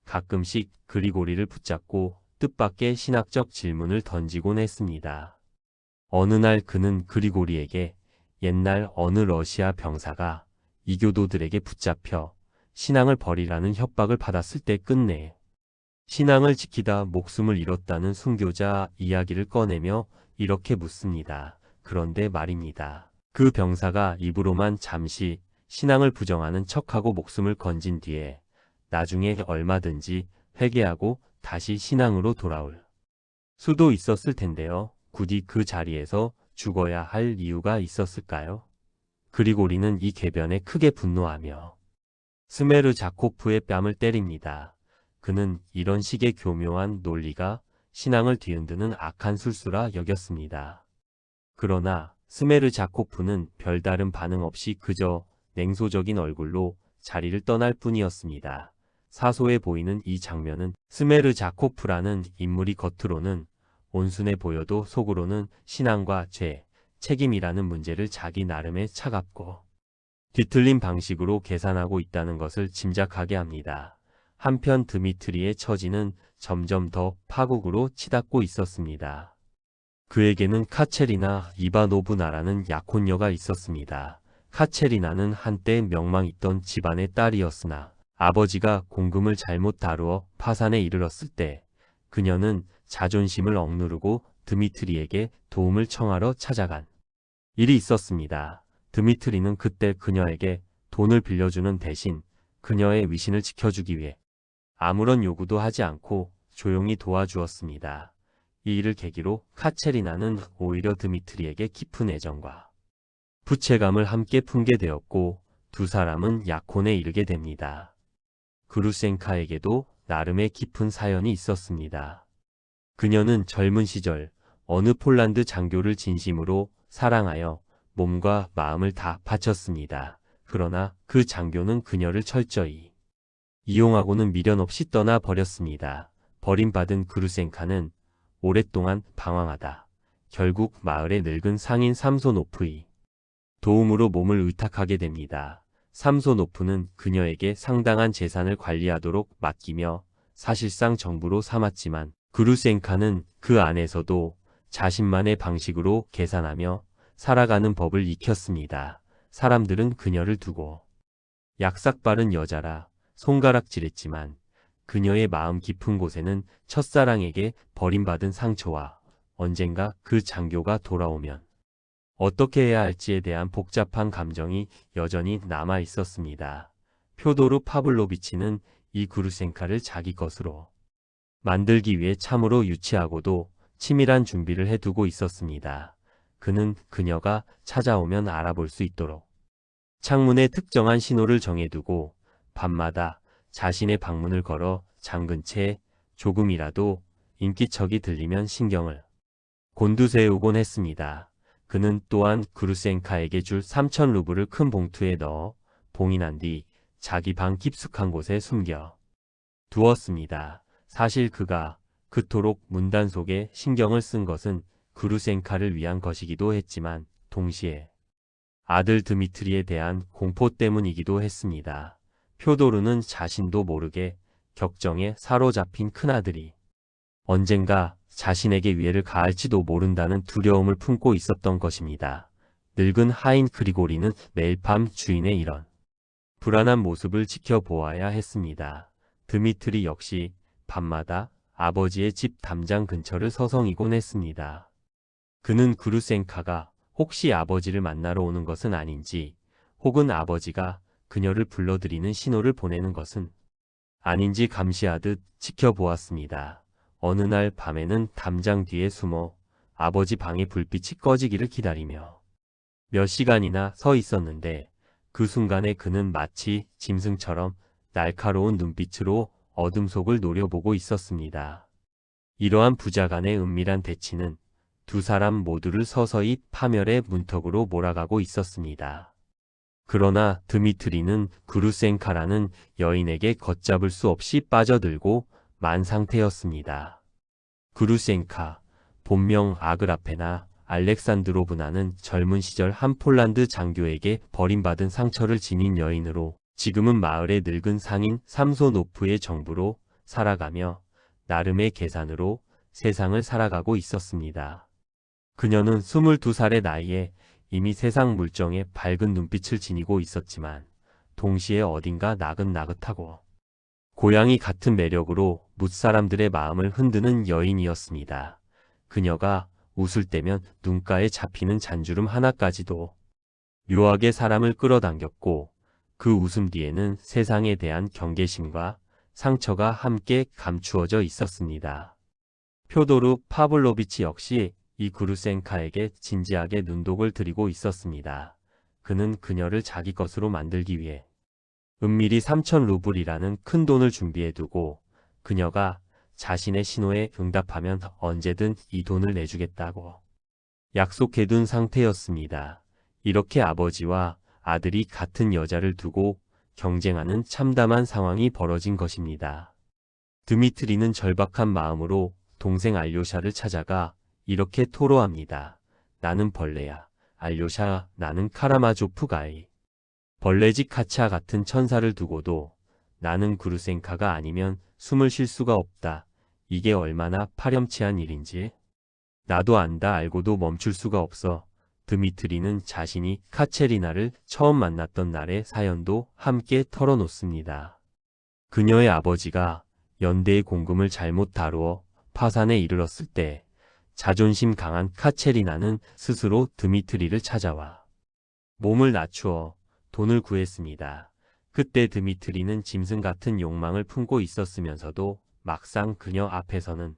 가끔씩 그리고리를 붙잡고 뜻밖의 신학적 질문을 던지곤 했습니다. 어느 날 그는 그리고리에게 옛날 어느 러시아 병사가 이교도들에게 붙잡혀 신앙을 버리라는 협박을 받았을 때 끝내 신앙을 지키다 목숨을 잃었다는 순교자 이야기를 꺼내며 이렇게 묻습니다. 그런데 말입니다. 그 병사가 입으로만 잠시 신앙을 부정하는 척하고 목숨을 건진 뒤에 나중에 얼마든지 회개하고 다시 신앙으로 돌아올 수도 있었을 텐데요. 굳이 그 자리에서 죽어야 할 이유가 있었을까요? 그리고리는 이 궤변에 크게 분노하며 스메르자코프의 뺨을 때립니다. 그는 이런 식의 교묘한 논리가 신앙을 뒤흔드는 악한 술수라 여겼습니다. 그러나 스메르자코프는 별다른 반응 없이 그저 냉소적인 얼굴로 자리를 떠날 뿐이었습니다. 사소해 보이는 이 장면은 스메르자코프라는 인물이 겉으로는 온순해 보여도 속으로는 신앙과 죄, 책임이라는 문제를 자기 나름의 차갑고 뒤틀린 방식으로 계산하고 있다는 것을 짐작하게 합니다. 한편 드미트리의 처지는 점점 더 파국으로 치닫고 있었습니다. 그에게는 카체리나 이바노브나라는 약혼녀가 있었습니다. 카체리나는 한때 명망있던 집안의 딸이었으나 아버지가 공금을 잘못 다루어 파산에 이르렀을 때 그녀는 자존심을 억누르고 드미트리에게 도움을 청하러 찾아간 일이 있었습니다. 드미트리는 그때 그녀에게 돈을 빌려주는 대신 그녀의 위신을 지켜주기 위해 아무런 요구도 하지 않고 조용히 도와주었습니다. 이 일을 계기로 카체리나는 오히려 드미트리에게 깊은 애정과 부채감을 함께 품게 되었고 두 사람은 약혼에 이르게 됩니다. 그루센카에게도 나름의 깊은 사연이 있었습니다. 그녀는 젊은 시절 어느 폴란드 장교를 진심으로 사랑하여 몸과 마음을 다 바쳤습니다. 그러나 그 장교는 그녀를 철저히 이용하고는 미련 없이 떠나 버렸습니다. 버림받은 그루센카는 오랫동안 방황하다 결국 마을의 늙은 상인 삼소노프의 도움으로 몸을 의탁하게 됩니다. 삼소노프는 그녀에게 상당한 재산을 관리하도록 맡기며 사실상 정부로 삼았지만 그루센카는 그 안에서도 자신만의 방식으로 계산하며 살아가는 법을 익혔습니다. 사람들은 그녀를 두고 약삭빠른 여자라 손가락질했지만 그녀의 마음 깊은 곳에는 첫사랑에게 버림받은 상처와 언젠가 그 장교가 돌아오면 어떻게 해야 할지에 대한 복잡한 감정이 여전히 남아 있었습니다. 표도르 파블로비치는 이 그루센카를 자기 것으로 만들기 위해 참으로 유치하고도 치밀한 준비를 해두고 있었습니다. 그는 그녀가 찾아오면 알아볼 수 있도록 창문에 특정한 신호를 정해두고 밤마다 자신의 방문을 걸어 잠근 채 조금이라도 인기척이 들리면 신경을 곤두세우곤 했습니다. 그는 또한 그루센카에게 줄 3,000 루블을 큰 봉투에 넣어 봉인한 뒤 자기 방 깊숙한 곳에 숨겨 두었습니다. 사실 그가 그토록 문단 속에 신경을 쓴 것은 그루센카를 위한 것이기도 했지만 동시에 아들 드미트리에 대한 공포 때문이기도 했습니다. 표도르는 자신도 모르게 격정에 사로잡힌 큰아들이 언젠가 자신에게 위해를 가할지도 모른다는 두려움을 품고 있었던 것입니다. 늙은 하인 그리고리는 매일 밤 주인의 이런 불안한 모습을 지켜보아야 했습니다. 드미트리 역시 밤마다 아버지의 집 담장 근처를 서성이곤 했습니다. 그는 그루센카가 혹시 아버지를 만나러 오는 것은 아닌지 혹은 아버지가 그녀를 불러들이는 신호를 보내는 것은 아닌지 감시하듯 지켜보았습니다. 어느 날 밤에는 담장 뒤에 숨어 아버지 방의 불빛이 꺼지기를 기다리며 몇 시간이나 서 있었는데 그 순간에 그는 마치 짐승처럼 날카로운 눈빛으로 어둠 속을 노려보고 있었습니다. 이러한 부자간의 은밀한 대치는 두 사람 모두를 서서히 파멸의 문턱으로 몰아가고 있었습니다. 그러나 드미트리는 그루센카라는 여인에게 걷잡을 수 없이 빠져들고 만 상태였습니다. 그루센카, 본명 아그라페나 알렉산드로브나는 젊은 시절 한 폴란드 장교에게 버림받은 상처를 지닌 여인으로 지금은 마을의 늙은 상인 삼소노프의 정부로 살아가며 나름의 계산으로 세상을 살아가고 있었습니다. 그녀는 22살의 나이에 이미 세상 물정에 밝은 눈빛을 지니고 있었지만 동시에 어딘가 나긋나긋하고 고양이 같은 매력으로 뭇사람들의 마음을 흔드는 여인이었습니다. 그녀가 웃을 때면 눈가에 잡히는 잔주름 하나까지도 묘하게 사람을 끌어당겼고 그 웃음 뒤에는 세상에 대한 경계심과 상처가 함께 감추어져 있었습니다. 표도르 파블로비치 역시 이 그루센카에게 진지하게 눈독을 들이고 있었습니다. 그는 그녀를 자기 것으로 만들기 위해 은밀히 3,000 루블이라는 큰 돈을 준비해두고 그녀가 자신의 신호에 응답하면 언제든 이 돈을 내주겠다고 약속해둔 상태였습니다. 이렇게 아버지와 아들이 같은 여자를 두고 경쟁하는 참담한 상황이 벌어진 것입니다. 드미트리는 절박한 마음으로 동생 알료샤를 찾아가 이렇게 토로합니다. 나는 벌레야. 알료샤, 나는 카라마조프가이. 벌레집 카차 같은 천사를 두고도 나는 그루센카가 아니면 숨을 쉴 수가 없다. 이게 얼마나 파렴치한 일인지. 나도 안다 알고도 멈출 수가 없어. 드미트리는 자신이 카체리나를 처음 만났던 날의 사연도 함께 털어놓습니다. 그녀의 아버지가 연대의 공금을 잘못 다루어 파산에 이르렀을 때 자존심 강한 카체리나는 스스로 드미트리를 찾아와 몸을 낮추어 돈을 구했습니다. 그때 드미트리는 짐승 같은 욕망을 품고 있었으면서도 막상 그녀 앞에서는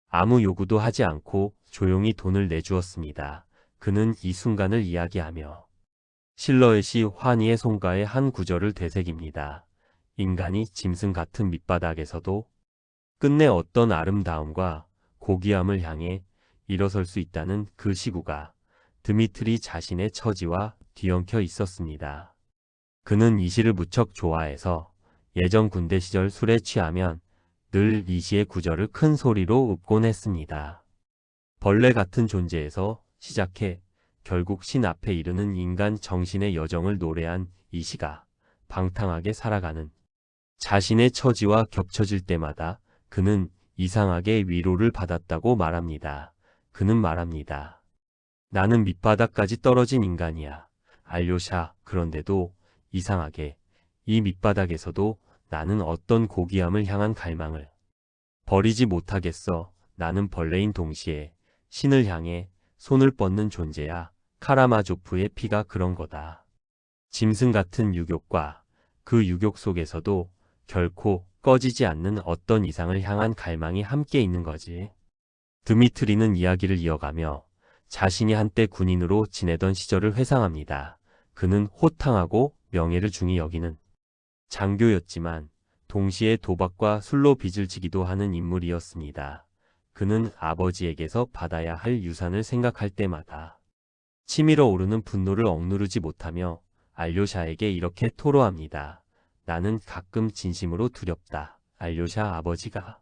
아무 요구도 하지 않고 조용히 돈을 내주었습니다. 그는 이 순간을 이야기하며 실러의 시 환희의 송가의 한 구절을 되새깁니다. 인간이 짐승 같은 밑바닥에서도 끝내 어떤 아름다움과 고귀함을 향해 일어설 수 있다는 그 시구가 드미트리 자신의 처지와 뒤엉켜 있었습니다. 그는 이 시를 무척 좋아해서 예전 군대 시절 술에 취하면 늘 이 시의 구절을 큰 소리로 읊곤 했습니다. 벌레 같은 존재에서 시작해 결국 신 앞에 이르는 인간 정신의 여정을 노래한 이 시가 방탕하게 살아가는 자신의 처지와 겹쳐질 때마다 그는 이상하게 위로를 받았다고 말합니다. 그는 말합니다. 나는 밑바닥까지 떨어진 인간이야. 알료샤. 그런데도 이상하게 이 밑바닥에서도 나는 어떤 고귀함을 향한 갈망을 버리지 못하겠어. 나는 벌레인 동시에 신을 향해 손을 뻗는 존재야. 카라마조프의 피가 그런 거다. 짐승 같은 유욕과 그 유욕 속에서도 결코 꺼지지 않는 어떤 이상을 향한 갈망이 함께 있는 거지. 드미트리는 이야기를 이어가며 자신이 한때 군인으로 지내던 시절을 회상합니다. 그는 호탕하고 명예를 중히 여기는 장교였지만 동시에 도박과 술로 빚을 지기도 하는 인물이었습니다. 그는 아버지에게서 받아야 할 유산을 생각할 때마다 치밀어 오르는 분노를 억누르지 못하며 알료샤에게 이렇게 토로합니다. 나는 가끔 진심으로 두렵다. 알료샤. 아버지가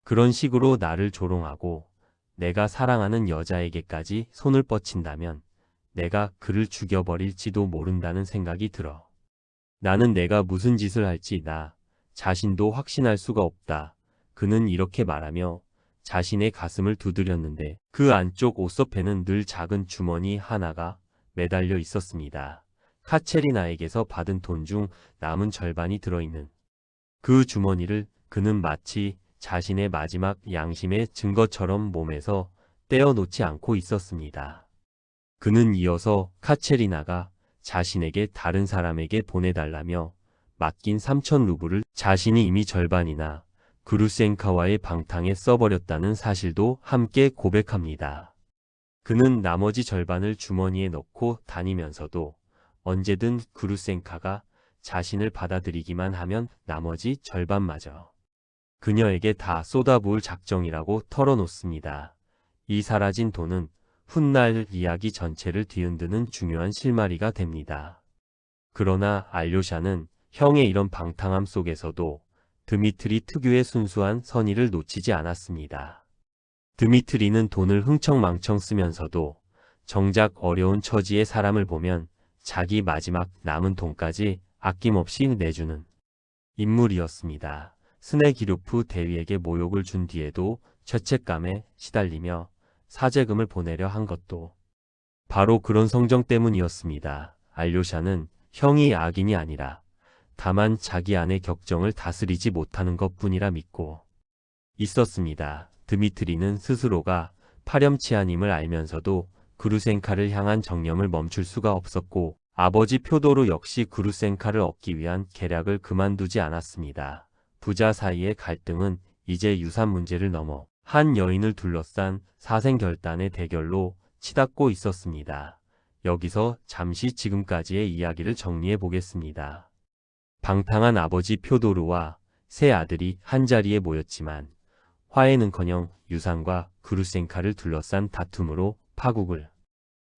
그런 식으로 나를 조롱하고 내가 사랑하는 여자에게까지 손을 뻗친다면 내가 그를 죽여버릴지도 모른다는 생각이 들어. 나는 내가 무슨 짓을 할지 나 자신도 확신할 수가 없다. 그는 이렇게 말하며 자신의 가슴을 두드렸는데 그 안쪽 옷서패는 늘 작은 주머니 하나가 매달려 있었습니다. 카체리나에게서 받은 돈 중 남은 절반이 들어있는 그 주머니를 그는 마치 자신의 마지막 양심의 증거처럼 몸에서 떼어놓지 않고 있었습니다. 그는 이어서 카체리나가 자신에게 다른 사람에게 보내달라며 맡긴 3,000 루블을 자신이 이미 절반이나 그루센카와의 방탕에 써버렸다는 사실도 함께 고백합니다. 그는 나머지 절반을 주머니에 넣고 다니면서도 언제든 그루센카가 자신을 받아들이기만 하면 나머지 절반마저 그녀에게 다 쏟아부을 작정이라고 털어놓습니다. 이 사라진 돈은 훗날 이야기 전체를 뒤흔드는 중요한 실마리가 됩니다. 그러나 알료샤는 형의 이런 방탕함 속에서도 드미트리 특유의 순수한 선의를 놓치지 않았습니다. 드미트리는 돈을 흥청망청 쓰면서도 정작 어려운 처지의 사람을 보면 자기 마지막 남은 돈까지 아낌없이 내주는 인물이었습니다. 스네기료프 대위에게 모욕을 준 뒤에도 죄책감에 시달리며 사죄금을 보내려 한 것도 바로 그런 성정 때문이었습니다. 알료샤는 형이 악인이 아니라 다만 자기 안의 격정을 다스리지 못하는 것뿐이라 믿고 있었습니다. 드미트리는 스스로가 파렴치한임을 알면서도 그루센카를 향한 정념을 멈출 수가 없었고 아버지 표도로 역시 그루센카를 얻기 위한 계략을 그만두지 않았습니다. 부자 사이의 갈등은 이제 유산 문제를 넘어 한 여인을 둘러싼 사생결단의 대결로 치닫고 있었습니다. 여기서 잠시 지금까지의 이야기를 정리해 보겠습니다. 방탕한 아버지 표도르와 세 아들이 한자리에 모였지만 화해는커녕 유산과 그루센카를 둘러싼 다툼으로 파국을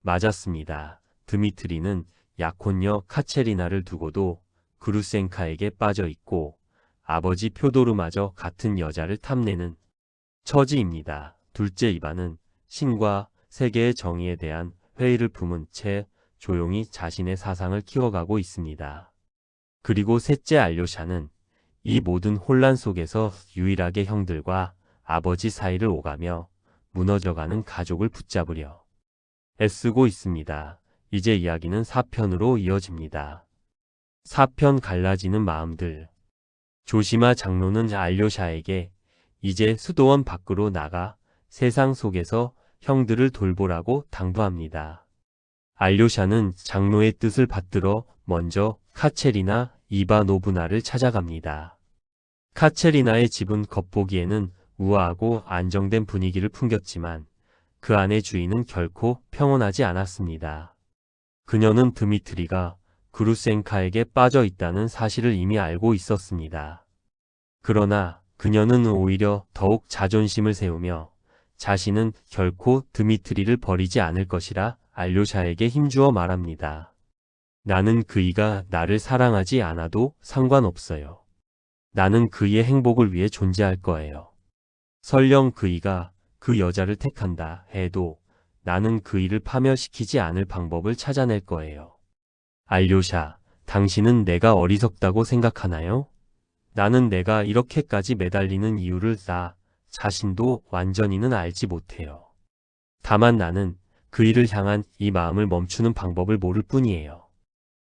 맞았습니다. 드미트리는 약혼녀 카체리나를 두고도 그루센카에게 빠져 있고 아버지 표도르마저 같은 여자를 탐내는 처지입니다. 둘째 이반은 신과 세계의 정의에 대한 회의를 품은 채 조용히 자신의 사상을 키워가고 있습니다. 그리고 셋째 알료샤는 이 모든 혼란 속에서 유일하게 형들과 아버지 사이를 오가며 무너져가는 가족을 붙잡으려 애쓰고 있습니다. 이제 이야기는 4편으로 이어집니다. 4편 갈라지는 마음들. 조시마 장로는 알료샤에게 이제 수도원 밖으로 나가 세상 속에서 형들을 돌보라고 당부합니다. 알료샤는 장로의 뜻을 받들어 먼저 카체리나 이바노브나를 찾아갑니다. 카체리나의 집은 겉보기에는 우아하고 안정된 분위기를 풍겼지만 그 안의 주인은 결코 평온하지 않았습니다. 그녀는 드미트리가 그루센카에게 빠져 있다는 사실을 이미 알고 있었습니다. 그러나 그녀는 오히려 더욱 자존심을 세우며 자신은 결코 드미트리를 버리지 않을 것이라 알료샤에게 힘주어 말합니다. 나는 그이가 나를 사랑하지 않아도 상관없어요. 나는 그이의 행복을 위해 존재할 거예요. 설령 그이가 그 여자를 택한다 해도 나는 그이를 파멸시키지 않을 방법을 찾아낼 거예요. 알료샤, 당신은 내가 어리석다고 생각하나요? 나는 내가 이렇게까지 매달리는 이유를 나 자신도 완전히는 알지 못해요. 다만 나는 그이를 향한 이 마음을 멈추는 방법을 모를 뿐이에요.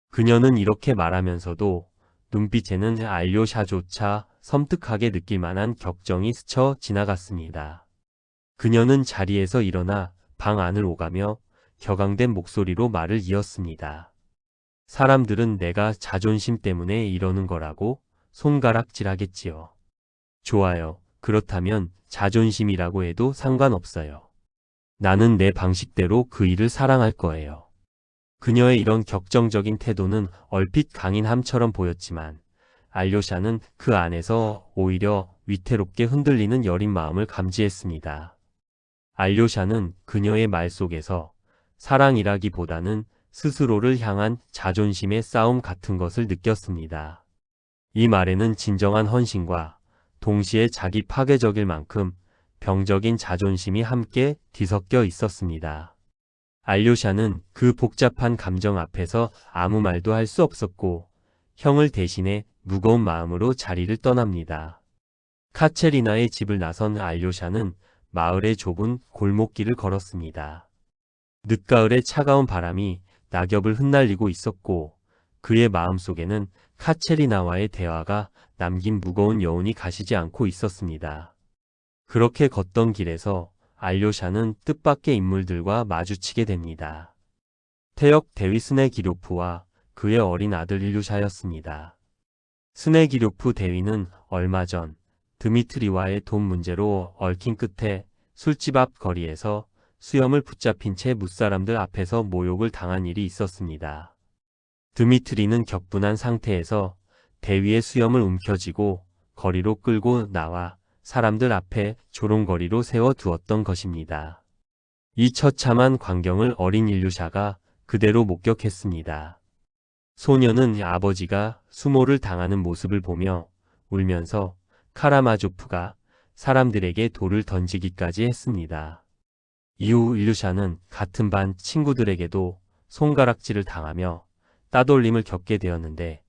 그녀는 이렇게 말하면서도 눈빛에는 알료샤조차 섬뜩하게 느낄 만한 격정이 스쳐 지나갔습니다. 그녀는 자리에서 일어나 방 안을 오가며 격앙된 목소리로 말을 이었습니다. 사람들은 내가 자존심 때문에 이러는 거라고 손가락질하겠지요. 좋아요. 그렇다면 자존심이라고 해도 상관없어요. 나는 내 방식대로 그이를 사랑할 거예요. 그녀의 이런 격정적인 태도는 얼핏 강인함처럼 보였지만 알료샤는 그 안에서 오히려 위태롭게 흔들리는 여린 마음을 감지했습니다. 알료샤는 그녀의 말 속에서 사랑이라기보다는 스스로를 향한 자존심의 싸움 같은 것을 느꼈습니다. 이 말에는 진정한 헌신과 동시에 자기 파괴적일 만큼 병적인 자존심이 함께 뒤섞여 있었습니다. 알료샤는 그 복잡한 감정 앞에서 아무 말도 할 수 없었고 형을 대신해 무거운 마음으로 자리를 떠납니다. 카체리나의 집을 나선 알료샤는 마을의 좁은 골목길을 걸었습니다. 늦가을의 차가운 바람이 낙엽을 흩날리고 있었고 그의 마음속에는 카체리나와의 대화가 남긴 무거운 여운이 가시지 않고 있었습니다. 그렇게 걷던 길에서 알료샤는 뜻밖의 인물들과 마주치게 됩니다. 태역 대위 스네기료프와 그의 어린 아들 일루샤였습니다. 스네기료프 대위는 얼마 전 드미트리와의 돈 문제로 얽힌 끝에 술집 앞 거리에서 수염을 붙잡힌 채 무사람들 앞에서 모욕을 당한 일이 있었습니다. 드미트리는 격분한 상태에서 대위의 수염을 움켜쥐고 거리로 끌고 나와 사람들 앞에 조롱거리로 세워두었던 것입니다. 이 처참한 광경을 어린 일루샤가 그대로 목격했습니다. 소녀는 아버지가 수모를 당하는 모습을 보며 울면서 카라마조프가 사람들에게 돌을 던지기까지 했습니다. 이후 일루샤는 같은 반 친구들에게도 손가락질을 당하며 따돌림을 겪게 되었는데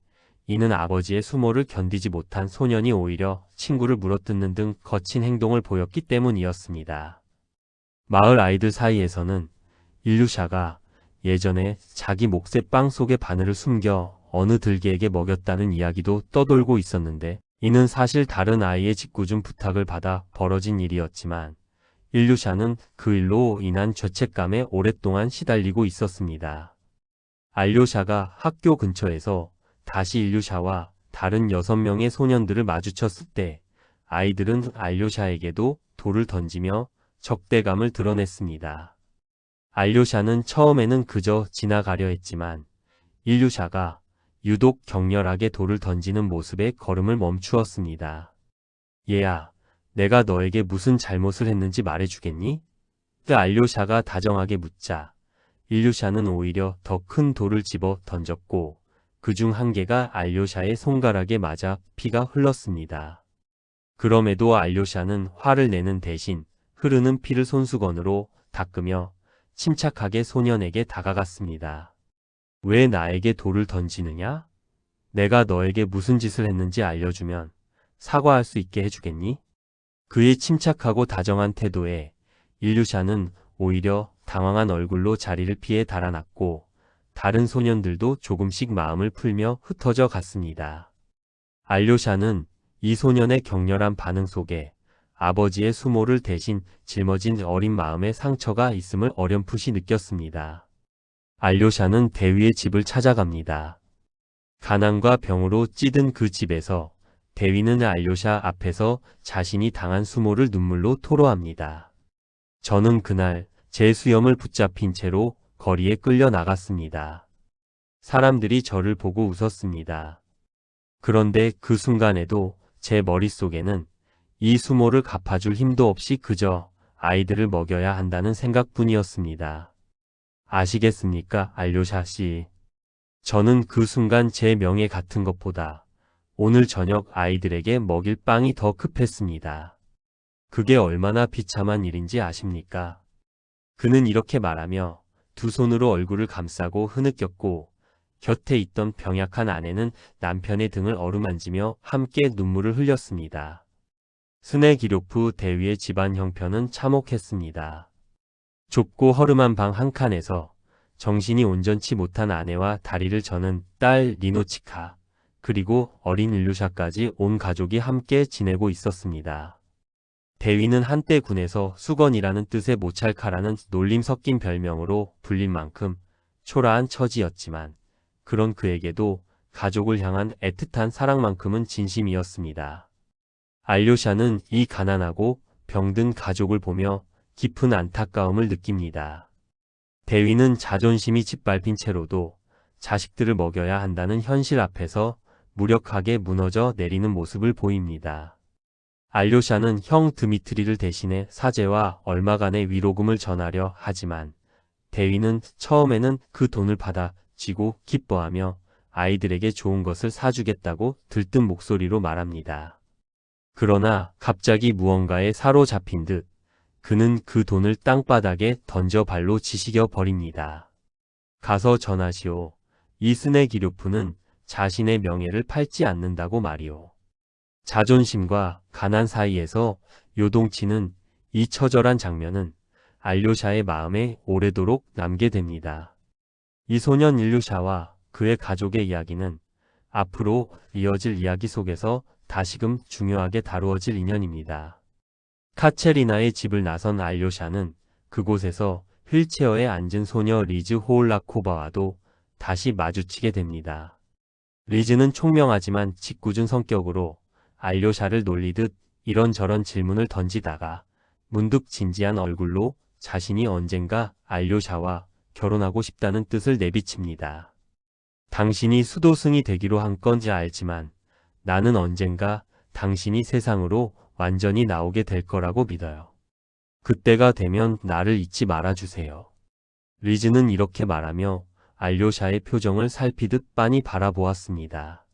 이는 아버지의 수모를 견디지 못한 소년이 오히려 친구를 물어뜯는 등 거친 행동을 보였기 때문이었습니다. 마을 아이들 사이에서는 일루샤가 예전에 자기 몫의 빵 속에 바늘을 숨겨 어느 들개에게 먹였다는 이야기도 떠돌고 있었는데 이는 사실 다른 아이의 짓궂은 부탁을 받아 벌어진 일이었지만 일루샤는 그 일로 인한 죄책감에 오랫동안 시달리고 있었습니다. 알료샤가 학교 근처에서 다시 일루샤와 다른 6명의 소년들을 마주쳤을 때 아이들은 알료샤에게도 돌을 던지며 적대감을 드러냈습니다. 알료샤는 처음에는 그저 지나가려 했지만 일루샤가 유독 격렬하게 돌을 던지는 모습에 걸음을 멈추었습니다. 얘야, 내가 너에게 무슨 잘못을 했는지 말해주겠니? 알료샤가 다정하게 묻자 일루샤는 오히려 더 큰 돌을 집어 던졌고 그중 한 개가 알료샤의 손가락에 맞아 피가 흘렀습니다. 그럼에도 알료샤는 화를 내는 대신 흐르는 피를 손수건으로 닦으며 침착하게 소년에게 다가갔습니다. 왜 나에게 돌을 던지느냐? 내가 너에게 무슨 짓을 했는지 알려주면 사과할 수 있게 해주겠니? 그의 침착하고 다정한 태도에 일루샤는 오히려 당황한 얼굴로 자리를 피해 달아났고 다른 소년들도 조금씩 마음을 풀며 흩어져 갔습니다. 알료샤는 이 소년의 격렬한 반응 속에 아버지의 수모를 대신 짊어진 어린 마음의 상처가 있음을 어렴풋이 느꼈습니다. 알료샤는 대위의 집을 찾아갑니다. 가난과 병으로 찌든 그 집에서 대위는 알료샤 앞에서 자신이 당한 수모를 눈물로 토로합니다. 저는 그날 제 수염을 붙잡힌 채로 거리에 끌려 나갔습니다. 사람들이 저를 보고 웃었습니다. 그런데 그 순간에도 제 머릿속에는 이 수모를 갚아줄 힘도 없이 그저 아이들을 먹여야 한다는 생각뿐이었습니다. 아시겠습니까, 알료샤 씨? 저는 그 순간 제 명예 같은 것보다 오늘 저녁 아이들에게 먹일 빵이 더 급했습니다. 그게 얼마나 비참한 일인지 아십니까? 그는 이렇게 말하며 두 손으로 얼굴을 감싸고 흐느꼈고 곁에 있던 병약한 아내는 남편의 등을 어루만지며 함께 눈물을 흘렸습니다. 스네기료프 대위의 집안 형편은 참혹했습니다. 좁고 허름한 방 한 칸에서 정신이 온전치 못한 아내와 다리를 저는 딸 리노치카, 그리고 어린 일루샤까지 온 가족이 함께 지내고 있었습니다. 대위는 한때 군에서 수건이라는 뜻의 모찰카라는 놀림 섞인 별명으로 불린 만큼 초라한 처지였지만 그런 그에게도 가족을 향한 애틋한 사랑만큼은 진심이었습니다. 알료샤는 이 가난하고 병든 가족을 보며 깊은 안타까움을 느낍니다. 대위는 자존심이 짓밟힌 채로도 자식들을 먹여야 한다는 현실 앞에서 무력하게 무너져 내리는 모습을 보입니다. 알료샤는 형 드미트리를 대신해 사제와 얼마간의 위로금을 전하려 하지만 대위는 처음에는 그 돈을 받아 쥐고 기뻐하며 아이들에게 좋은 것을 사주겠다고 들뜬 목소리로 말합니다. 그러나 갑자기 무언가에 사로잡힌 듯 그는 그 돈을 땅바닥에 던져 발로 지시겨 버립니다. 가서 전하시오. 이 스네기료프는 자신의 명예를 팔지 않는다고 말이오. 자존심과 가난 사이에서 요동치는 이 처절한 장면은 알료샤의 마음에 오래도록 남게 됩니다. 이 소년 일루샤와 그의 가족의 이야기는 앞으로 이어질 이야기 속에서 다시금 중요하게 다루어질 인연입니다. 카체리나의 집을 나선 알료샤는 그곳에서 휠체어에 앉은 소녀 리즈 호올라코바와도 다시 마주치게 됩니다. 리즈는 총명하지만 짓궂은 성격으로 알료샤를 놀리듯 이런저런 질문을 던지다가 문득 진지한 얼굴로 자신이 언젠가 알료샤와 결혼하고 싶다는 뜻을 내비칩니다. 당신이 수도승이 되기로 한 건지 알지만 나는 언젠가 당신이 세상으로 완전히 나오게 될 거라고 믿어요. 그때가 되면 나를 잊지 말아주세요. 리즈는 이렇게 말하며 알료샤의 표정을 살피듯 빤히 바라보았습니다.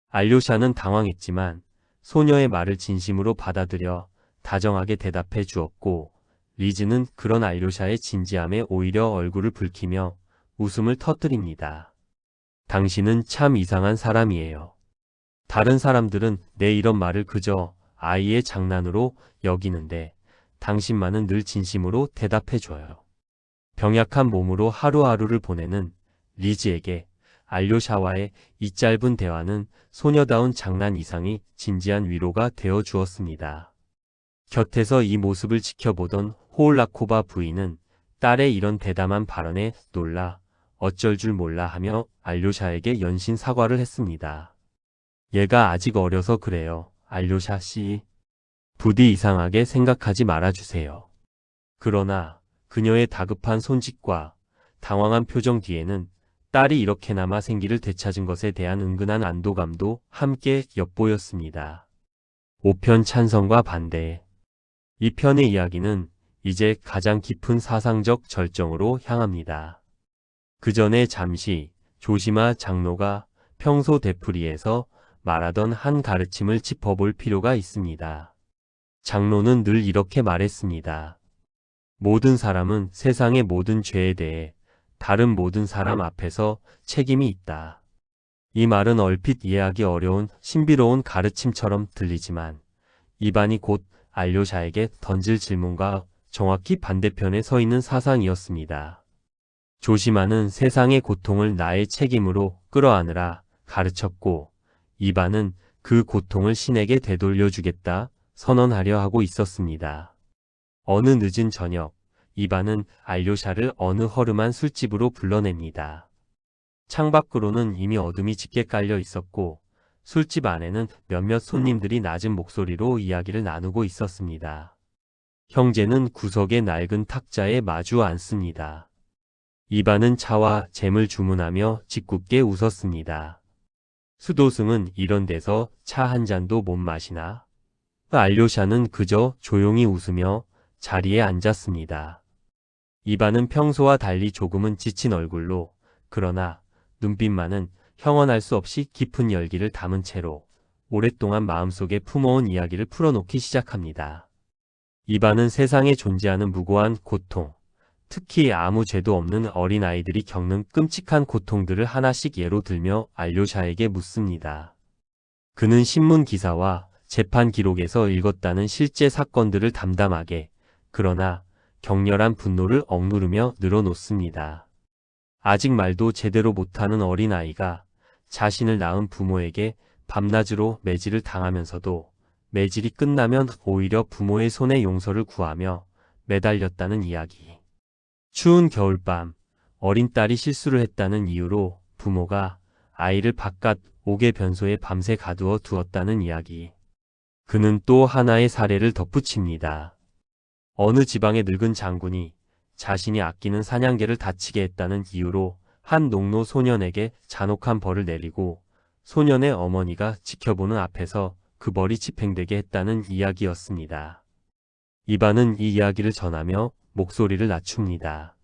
알료샤는 당황했지만 소녀의 말을 진심으로 받아들여 다정하게 대답해 주었고 리즈는 그런 알료샤의 진지함에 오히려 얼굴을 붉히며 웃음을 터뜨립니다. 당신은 참 이상한 사람이에요. 다른 사람들은 내 이런 말을 그저 아이의 장난으로 여기는데 당신만은 늘 진심으로 대답해줘요. 병약한 몸으로 하루하루를 보내는 리즈에게 알료샤와의 이 짧은 대화는 소녀다운 장난 이상이 진지한 위로가 되어 주었습니다. 곁에서 이 모습을 지켜보던 호올라코바 부인은 딸의 이런 대담한 발언에 놀라 어쩔 줄 몰라 하며 알료샤에게 연신 사과를 했습니다. 얘가 아직 어려서 그래요. 알료샤 씨. 부디 이상하게 생각하지 말아주세요. 그러나 그녀의 다급한 손짓과 당황한 표정 뒤에는 딸이 이렇게나마 생기를 되찾은 것에 대한 은근한 안도감도 함께 엿보였습니다. 5편 찬성과 반대. 이 편의 이야기는 이제 가장 깊은 사상적 절정으로 향합니다. 그 전에 잠시 조시마 장로가 평소 되풀이에서 말하던 한 가르침을 짚어볼 필요가 있습니다. 장로는 늘 이렇게 말했습니다. 모든 사람은 세상의 모든 죄에 대해 다른 모든 사람 앞에서 책임이 있다. 이 말은 얼핏 이해하기 어려운 신비로운 가르침처럼 들리지만 이반이 곧 알료샤에게 던질 질문과 정확히 반대편에 서 있는 사상이었습니다. 조시마는 세상의 고통을 나의 책임으로 끌어안으라 가르쳤고 이반은 그 고통을 신에게 되돌려주겠다 선언하려 하고 있었습니다. 어느 늦은 저녁 이반은 알료샤를 어느 허름한 술집으로 불러냅니다. 창밖으로는 이미 어둠이 짙게 깔려 있었고 술집 안에는 몇몇 손님들이 낮은 목소리로 이야기를 나누고 있었습니다. 형제는 구석의 낡은 탁자에 마주 앉습니다. 이반은 차와 잼을 주문하며 짓궂게 웃었습니다. 수도승은 이런 데서 차 한 잔도 못 마시나? 알료샤는 그저 조용히 웃으며 자리에 앉았습니다. 이반은 평소와 달리 조금은 지친 얼굴로, 그러나 눈빛만은 형언할 수 없이 깊은 열기를 담은 채로 오랫동안 마음속에 품어온 이야기를 풀어놓기 시작합니다. 이반은 세상에 존재하는 무고한 고통, 특히 아무 죄도 없는 어린아이들이 겪는 끔찍한 고통들을 하나씩 예로 들며 알료샤에게 묻습니다. 그는 신문 기사와 재판 기록에서 읽었다는 실제 사건들을 담담하게, 그러나 격렬한 분노를 억누르며 늘어놓습니다. 아직 말도 제대로 못하는 어린아이가 자신을 낳은 부모에게 밤낮으로 매질을 당하면서도 매질이 끝나면 오히려 부모의 손에 용서를 구하며 매달렸다는 이야기. 추운 겨울밤, 어린 딸이 실수를 했다는 이유로 부모가 아이를 바깥 옥의 변소에 밤새 가두어 두었다는 이야기. 그는 또 하나의 사례를 덧붙입니다. 어느 지방의 늙은 장군이 자신이 아끼는 사냥개를 다치게 했다는 이유로 한 농노 소년에게 잔혹한 벌을 내리고 소년의 어머니가 지켜보는 앞에서 그 벌이 집행되게 했다는 이야기였습니다. 이반은 이 이야기를 전하며 목소리를 낮춥니다.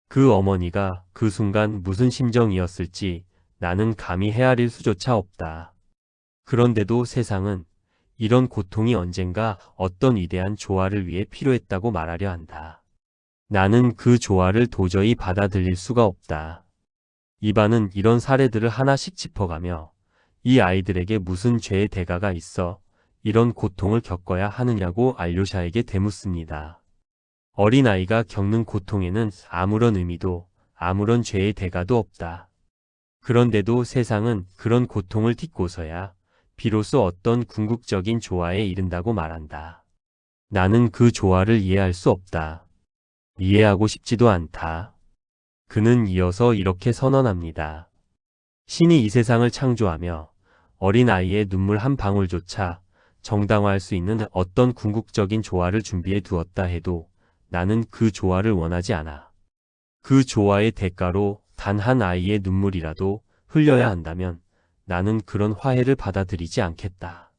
그 어머니가 그 순간 무슨 심정이었을지 나는 감히 헤아릴 수조차 없다. 그런데도 세상은 이런 고통이 언젠가 어떤 위대한 조화를 위해 필요했다고 말하려 한다. 나는 그 조화를 도저히 받아들일 수가 없다. 이반은 이런 사례들을 하나씩 짚어가며 이 아이들에게 무슨 죄의 대가가 있어 이런 고통을 겪어야 하느냐고 알료샤에게 되묻습니다. 어린아이가 겪는 고통에는 아무런 의미도 아무런 죄의 대가도 없다. 그런데도 세상은 그런 고통을 딛고서야 비로소 어떤 궁극적인 조화에 이른다고 말한다. 나는 그 조화를 이해할 수 없다. 이해하고 싶지도 않다. 그는 이어서 이렇게 선언합니다. 신이 이 세상을 창조하며 어린아이의 눈물 한 방울조차 정당화할 수 있는 어떤 궁극적인 조화를 준비해 두었다 해도 나는 그 조화를 원하지 않아. 그 조화의 대가로 단 한 아이의 눈물이라도 흘려야 한다면 나는 그런 화해를 받아들이지 않겠다.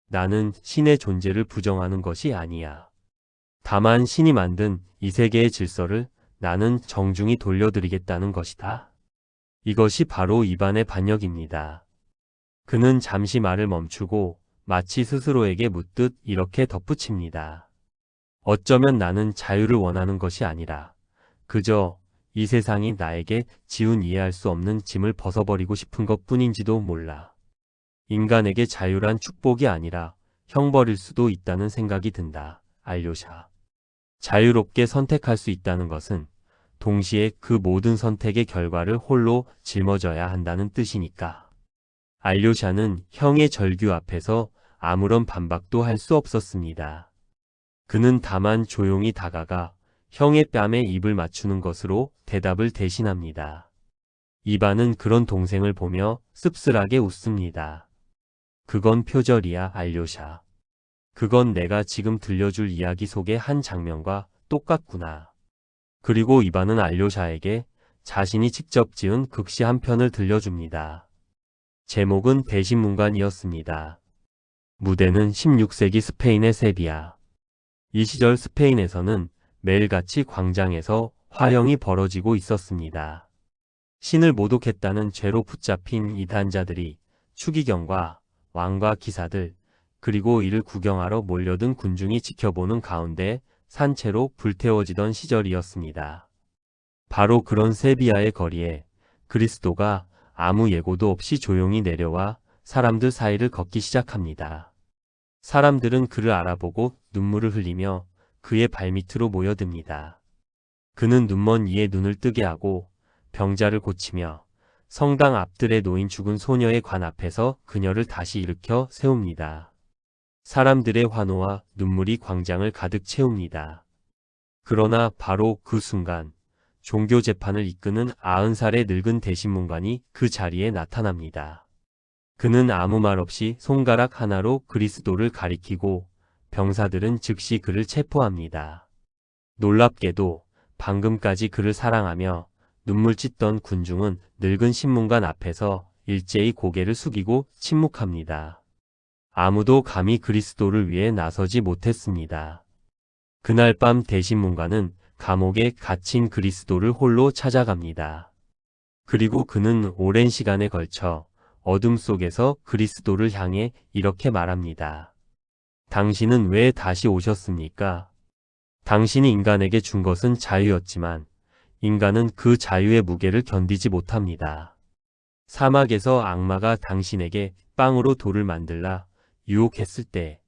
나는 신의 존재를 부정하는 것이 아니야. 다만 신이 만든 이 세계의 질서를 나는 정중히 돌려드리겠다는 것이다. 이것이 바로 이반의 반역입니다. 그는 잠시 말을 멈추고 마치 스스로에게 묻듯 이렇게 덧붙입니다. 어쩌면 나는 자유를 원하는 것이 아니라 그저 이 세상이 나에게 지운 이해할 수 없는 짐을 벗어버리고 싶은 것뿐인지도 몰라. 인간에게 자유란 축복이 아니라 형벌일 수도 있다는 생각이 든다. 알료샤. 자유롭게 선택할 수 있다는 것은 동시에 그 모든 선택의 결과를 홀로 짊어져야 한다는 뜻이니까. 알료샤는 형의 절규 앞에서 아무런 반박도 할 수 없었습니다. 그는 다만 조용히 다가가 형의 뺨에 입을 맞추는 것으로 대답을 대신합니다. 이반은 그런 동생을 보며 씁쓸하게 웃습니다. 그건 표절이야, 알료샤. 그건 내가 지금 들려줄 이야기 속의 한 장면과 똑같구나. 그리고 이반은 알료샤에게 자신이 직접 지은 극시 한 편을 들려줍니다. 제목은 대신문관이었습니다. 무대는 16세기 스페인의 세비야. 이 시절 스페인에서는 매일같이 광장에서 화형이 벌어지고 있었습니다. 신을 모독했다는 죄로 붙잡힌 이단자들이 추기경과 왕과 기사들, 그리고 이를 구경하러 몰려든 군중이 지켜보는 가운데 산채로 불태워지던 시절이었습니다. 바로 그런 세비야의 거리에 그리스도가 아무 예고도 없이 조용히 내려와 사람들 사이를 걷기 시작합니다. 사람들은 그를 알아보고 눈물을 흘리며 그의 발밑으로 모여듭니다. 그는 눈먼 이의 눈을 뜨게 하고 병자를 고치며 성당 앞들에 놓인 죽은 소녀의 관 앞에서 그녀를 다시 일으켜 세웁니다. 사람들의 환호와 눈물이 광장을 가득 채웁니다. 그러나 바로 그 순간 종교 재판을 이끄는 90살의 늙은 대신문관이 그 자리에 나타납니다. 그는 아무 말 없이 손가락 하나로 그리스도를 가리키고 병사들은 즉시 그를 체포합니다. 놀랍게도 방금까지 그를 사랑하며 눈물 찢던 군중은 늙은 신문관 앞에서 일제히 고개를 숙이고 침묵합니다. 아무도 감히 그리스도를 위해 나서지 못했습니다. 그날 밤 대신문관은 감옥에 갇힌 그리스도를 홀로 찾아갑니다. 그리고 그는 오랜 시간에 걸쳐 어둠 속에서 그리스도를 향해 이렇게 말합니다. 당신은 왜 다시 오셨습니까? 당신이 인간에게 준 것은 자유였지만 인간은 그 자유의 무게를 견디지 못합니다. 사막에서 악마가 당신에게 빵으로 돌을 만들라 유혹했을 때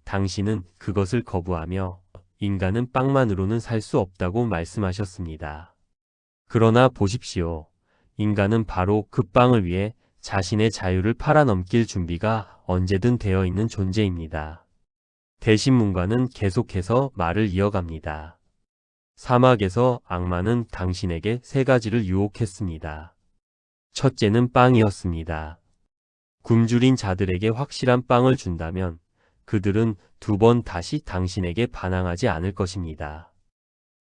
당신은 그것을 거부하며 인간은 빵만으로는 살 수 없다고 말씀하셨습니다. 그러나 보십시오. 인간은 바로 그 빵을 위해 자신의 자유를 팔아넘길 준비가 언제든 되어 있는 존재입니다. 대신문관은 계속해서 말을 이어갑니다. 사막에서 악마는 당신에게 세 가지를 유혹했습니다. 첫째는 빵이었습니다. 굶주린 자들에게 확실한 빵을 준다면 그들은 두 번 다시 당신에게 반항하지 않을 것입니다.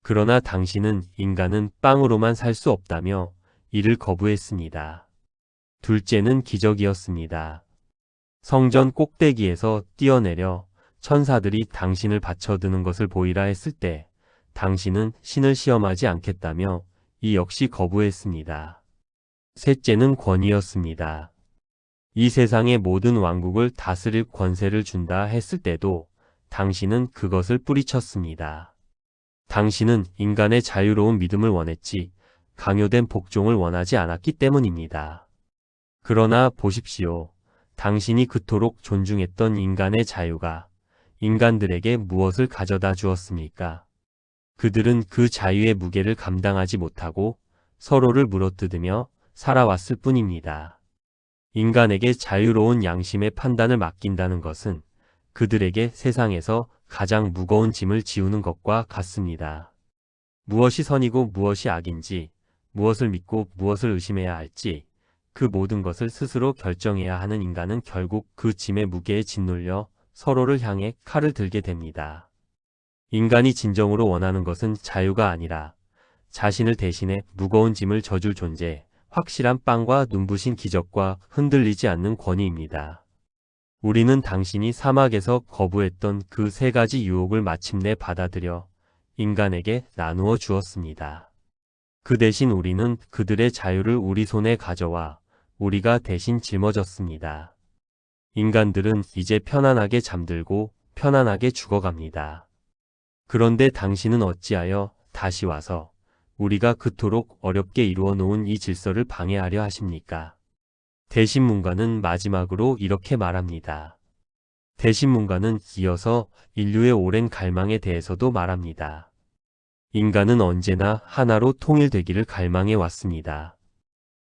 그러나 당신은 인간은 빵으로만 살 수 없다며 이를 거부했습니다. 둘째는 기적이었습니다. 성전 꼭대기에서 뛰어내려 천사들이 당신을 받쳐드는 것을 보이라 했을 때 당신은 신을 시험하지 않겠다며 이 역시 거부했습니다. 셋째는 권위였습니다. 이 세상의 모든 왕국을 다스릴 권세를 준다 했을 때도 당신은 그것을 뿌리쳤습니다. 당신은 인간의 자유로운 믿음을 원했지 강요된 복종을 원하지 않았기 때문입니다. 그러나 보십시오. 당신이 그토록 존중했던 인간의 자유가 인간들에게 무엇을 가져다 주었습니까? 그들은 그 자유의 무게를 감당하지 못하고 서로를 물어뜯으며 살아왔을 뿐입니다. 인간에게 자유로운 양심의 판단을 맡긴다는 것은 그들에게 세상에서 가장 무거운 짐을 지우는 것과 같습니다. 무엇이 선이고 무엇이 악인지, 무엇을 믿고 무엇을 의심해야 할지, 그 모든 것을 스스로 결정해야 하는 인간은 결국 그 짐의 무게에 짓눌려 서로를 향해 칼을 들게 됩니다. 인간이 진정으로 원하는 것은 자유가 아니라 자신을 대신해 무거운 짐을 져줄 존재, 확실한 빵과 눈부신 기적과 흔들리지 않는 권위입니다. 우리는 당신이 사막에서 거부했던 그 세 가지 유혹을 마침내 받아들여 인간에게 나누어 주었습니다. 그 대신 우리는 그들의 자유를 우리 손에 가져와 우리가 대신 짊어졌습니다. 인간들은 이제 편안하게 잠들고 편안하게 죽어갑니다. 그런데 당신은 어찌하여 다시 와서 우리가 그토록 어렵게 이루어 놓은 이 질서를 방해하려 하십니까? 대신문관은 마지막으로 이렇게 말합니다. 대신문관은 이어서 인류의 오랜 갈망에 대해서도 말합니다. 인간은 언제나 하나로 통일되기를 갈망해 왔습니다.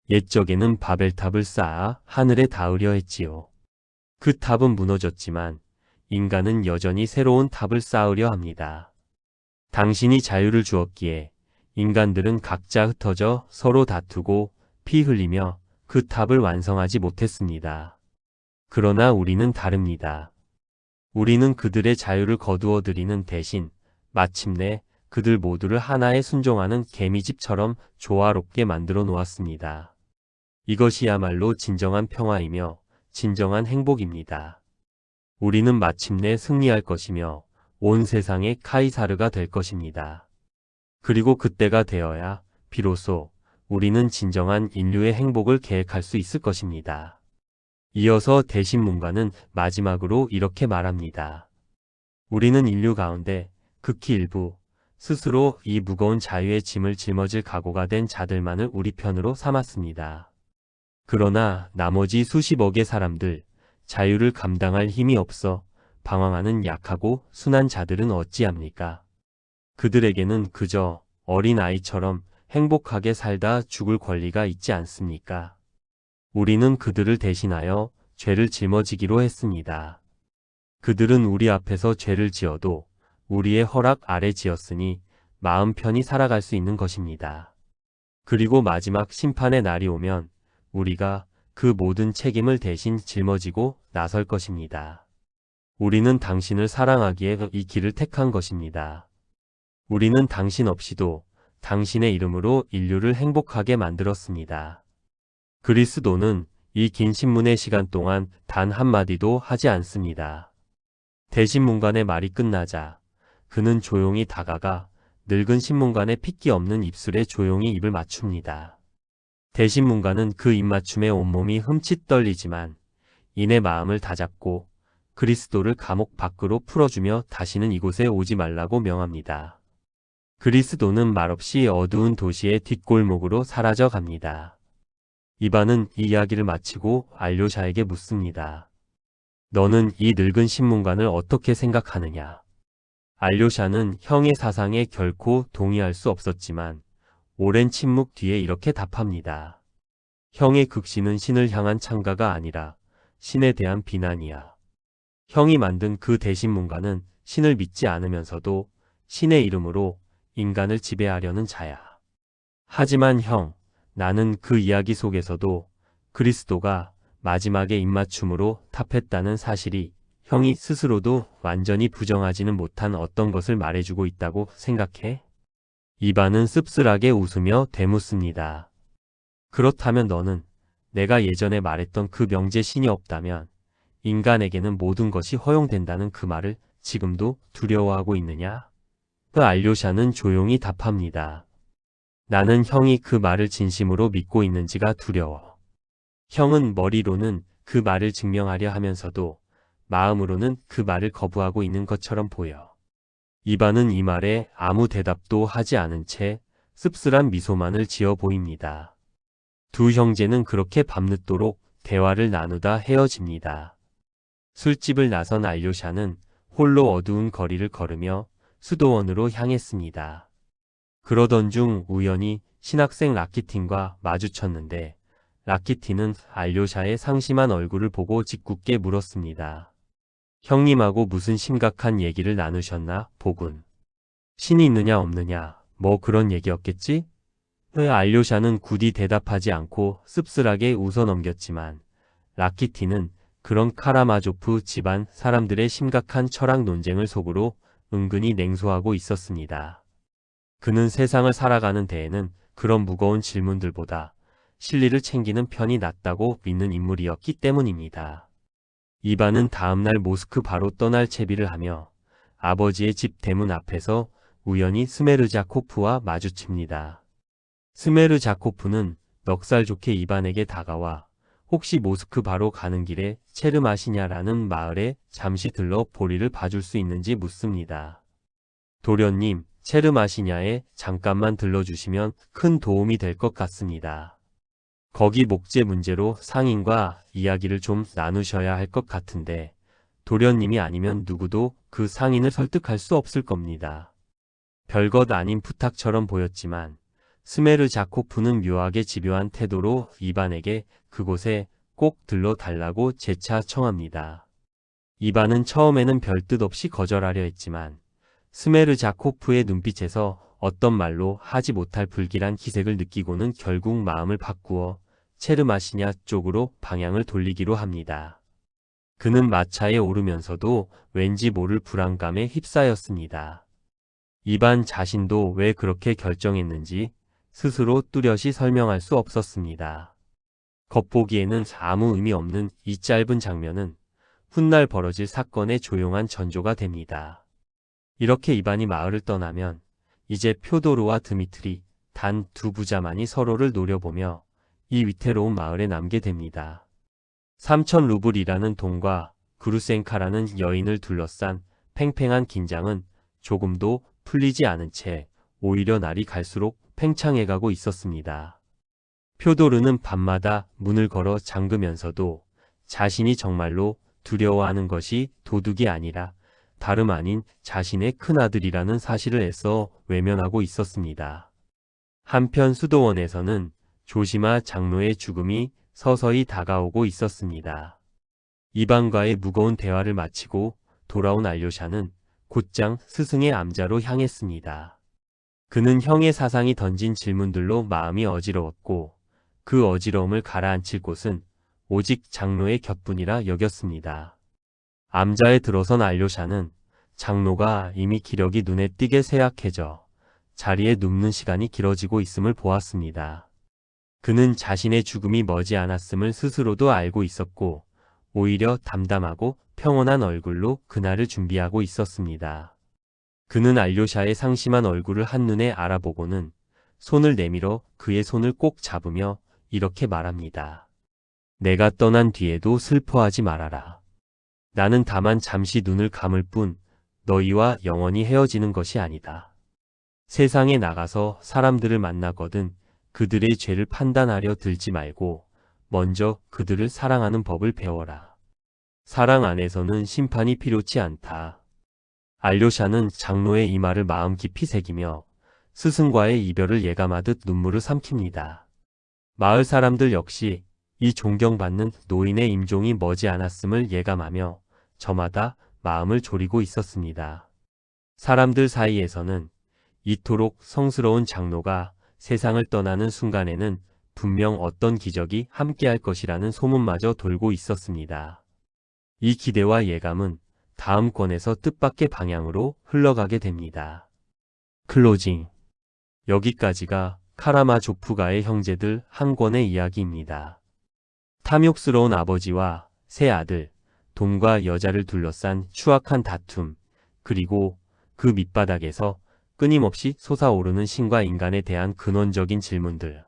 옛적에는 바벨탑을 쌓아 하늘에 닿으려 했지요. 그 탑은 무너졌지만 인간은 여전히 새로운 탑을 쌓으려 합니다. 당신이 자유를 주었기에 인간들은 각자 흩어져 서로 다투고 피 흘리며 그 탑을 완성하지 못했습니다. 그러나 우리는 다릅니다. 우리는 그들의 자유를 거두어 드리는 대신 마침내 그들 모두를 하나에 순종하는 개미집처럼 조화롭게 만들어 놓았습니다. 이것이야말로 진정한 평화이며 진정한 행복입니다. 우리는 마침내 승리할 것이며 온 세상의 카이사르가 될 것입니다. 그리고 그때가 되어야 비로소 우리는 진정한 인류의 행복을 계획할 수 있을 것입니다. 이어서 대신문관은 마지막으로 이렇게 말합니다. 우리는 인류 가운데 극히 일부, 스스로 이 무거운 자유의 짐을 짊어질 각오가 된 자들만을 우리 편으로 삼았습니다. 그러나 나머지 수십억의 사람들, 자유를 감당할 힘이 없어 방황하는 약하고 순한 자들은 어찌합니까? 그들에게는 그저 어린 아이처럼 행복하게 살다 죽을 권리가 있지 않습니까? 우리는 그들을 대신하여 죄를 짊어지기로 했습니다. 그들은 우리 앞에서 죄를 지어도 우리의 허락 아래 지었으니 마음 편히 살아갈 수 있는 것입니다. 그리고 마지막 심판의 날이 오면 우리가 그 모든 책임을 대신 짊어지고 나설 것입니다. 우리는 당신을 사랑하기에 이 길을 택한 것입니다. 우리는 당신 없이도 당신의 이름으로 인류를 행복하게 만들었습니다. 그리스도는 이 긴 신문의 시간 동안 단 한마디도 하지 않습니다. 대신문관의 말이 끝나자 그는 조용히 다가가 늙은 신문관의 핏기 없는 입술에 조용히 입을 맞춥니다. 대신문관은 그 입맞춤에 온몸이 흠칫 떨리지만 이내 마음을 다잡고 그리스도를 감옥 밖으로 풀어주며 다시는 이곳에 오지 말라고 명합니다. 그리스도는 말없이 어두운 도시의 뒷골목으로 사라져 갑니다. 이반은 이 이야기를 마치고 알료샤에게 묻습니다. 너는 이 늙은 신문관을 어떻게 생각하느냐? 알료샤는 형의 사상에 결코 동의할 수 없었지만 오랜 침묵 뒤에 이렇게 답합니다. 형의 극신은 신을 향한 찬가가 아니라 신에 대한 비난이야. 형이 만든 그 대신문관은 신을 믿지 않으면서도 신의 이름으로 인간을 지배하려는 자야. 하지만 형, 나는 그 이야기 속에서도 그리스도가 마지막에 입맞춤으로 탑했다는 사실이 형이 스스로도 완전히 부정하지는 못한 어떤 것을 말해주고 있다고 생각해? 이반은 씁쓸하게 웃으며 되묻습니다. 그렇다면 너는 내가 예전에 말했던 그 명제 신이 없다면 인간에게는 모든 것이 허용된다는 그 말을 지금도 두려워하고 있느냐? 그 알료샤는 조용히 답합니다. 나는 형이 그 말을 진심으로 믿고 있는지가 두려워. 형은 머리로는 그 말을 증명하려 하면서도 마음으로는 그 말을 거부하고 있는 것처럼 보여. 이반은 이 말에 아무 대답도 하지 않은 채 씁쓸한 미소만을 지어 보입니다. 두 형제는 그렇게 밤늦도록 대화를 나누다 헤어집니다. 술집을 나선 알료샤는 홀로 어두운 거리를 걸으며 수도원으로 향했습니다. 그러던 중 우연히 신학생 라키틴과 마주쳤는데 라키틴은 알료샤의 상심한 얼굴을 보고 짓궂게 물었습니다. 형님하고 무슨 심각한 얘기를 나누셨나, 보군. 신이 있느냐 없느냐, 뭐 그런 얘기였겠지? 알료샤는 굳이 대답하지 않고 씁쓸하게 웃어 넘겼지만 라키틴은 그런 카라마조프 집안 사람들의 심각한 철학 논쟁을 속으로 은근히 냉소하고 있었습니다. 그는 세상을 살아가는 데에는 그런 무거운 질문들보다 실리를 챙기는 편이 낫다고 믿는 인물이었기 때문입니다. 이반은 다음날 모스크 바로 떠날 채비를 하며 아버지의 집 대문 앞에서 우연히 스메르자코프와 마주칩니다. 스메르자코프는 넉살 좋게 이반에게 다가와 혹시 모스크 바로 가는 길에 체르마시냐라는 마을에 잠시 들러 보리를 봐줄 수 있는지 묻습니다. 도련님, 체르마시냐에 잠깐만 들러주시면 큰 도움이 될 것 같습니다. 거기 목재 문제로 상인과 이야기를 좀 나누셔야 할 것 같은데 도련님이 아니면 누구도 그 상인을 설득할 수 없을 겁니다. 별것 아닌 부탁처럼 보였지만 스메르자코프는 묘하게 집요한 태도로 이반에게 그곳에 꼭 들러달라고 재차 청합니다. 이반은 처음에는 별 뜻 없이 거절하려 했지만 스메르자코프의 눈빛에서 어떤 말로 하지 못할 불길한 기색을 느끼고는 결국 마음을 바꾸어 체르마시냐 쪽으로 방향을 돌리기로 합니다. 그는 마차에 오르면서도 왠지 모를 불안감에 휩싸였습니다. 이반 자신도 왜 그렇게 결정했는지 스스로 뚜렷이 설명할 수 없었습니다. 겉보기에는 아무 의미 없는 이 짧은 장면은 훗날 벌어질 사건의 조용한 전조가 됩니다. 이렇게 이반이 마을을 떠나면 이제 표도르와 드미트리 단 두 부자만이 서로를 노려보며 이 위태로운 마을에 남게 됩니다. 3,000 루블이라는 돈과 그루센카라는 여인을 둘러싼 팽팽한 긴장은 조금도 풀리지 않은 채 오히려 날이 갈수록 팽창해가고 있었습니다. 표도르는 밤마다 문을 걸어 잠그면서도 자신이 정말로 두려워하는 것이 도둑이 아니라 다름 아닌 자신의 큰아들이라는 사실을 애써 외면하고 있었습니다. 한편 수도원에서는 조시마 장로의 죽음이 서서히 다가오고 있었습니다. 이방과의 무거운 대화를 마치고 돌아온 알료샤는 곧장 스승의 암자로 향했습니다. 그는 형의 사상이 던진 질문들로 마음이 어지러웠고 그 어지러움을 가라앉힐 곳은 오직 장로의 곁뿐이라 여겼습니다. 암자에 들어선 알료샤는 장로가 이미 기력이 눈에 띄게 쇠약해져 자리에 눕는 시간이 길어지고 있음을 보았습니다. 그는 자신의 죽음이 머지않았음을 스스로도 알고 있었고 오히려 담담하고 평온한 얼굴로 그날을 준비하고 있었습니다. 그는 알료샤의 상심한 얼굴을 한눈에 알아보고는 손을 내밀어 그의 손을 꼭 잡으며 이렇게 말합니다. 내가 떠난 뒤에도 슬퍼하지 말아라. 나는 다만 잠시 눈을 감을 뿐 너희와 영원히 헤어지는 것이 아니다. 세상에 나가서 사람들을 만나거든 그들의 죄를 판단하려 들지 말고 먼저 그들을 사랑하는 법을 배워라. 사랑 안에서는 심판이 필요치 않다. 알료샤는 장로의 이 말을 마음 깊이 새기며 스승과의 이별을 예감하듯 눈물을 삼킵니다. 마을 사람들 역시 이 존경받는 노인의 임종이 머지않았음을 예감하며 저마다 마음을 졸이고 있었습니다. 사람들 사이에서는 이토록 성스러운 장로가 세상을 떠나는 순간에는 분명 어떤 기적이 함께할 것이라는 소문마저 돌고 있었습니다. 이 기대와 예감은 다음 권에서 뜻밖의 방향으로 흘러가게 됩니다. 클로징. 여기까지가 카라마조프가의 형제들 한 권의 이야기입니다. 탐욕스러운 아버지와 세 아들, 돈과 여자를 둘러싼 추악한 다툼, 그리고 그 밑바닥에서 끊임없이 솟아오르는 신과 인간에 대한 근원적인 질문들.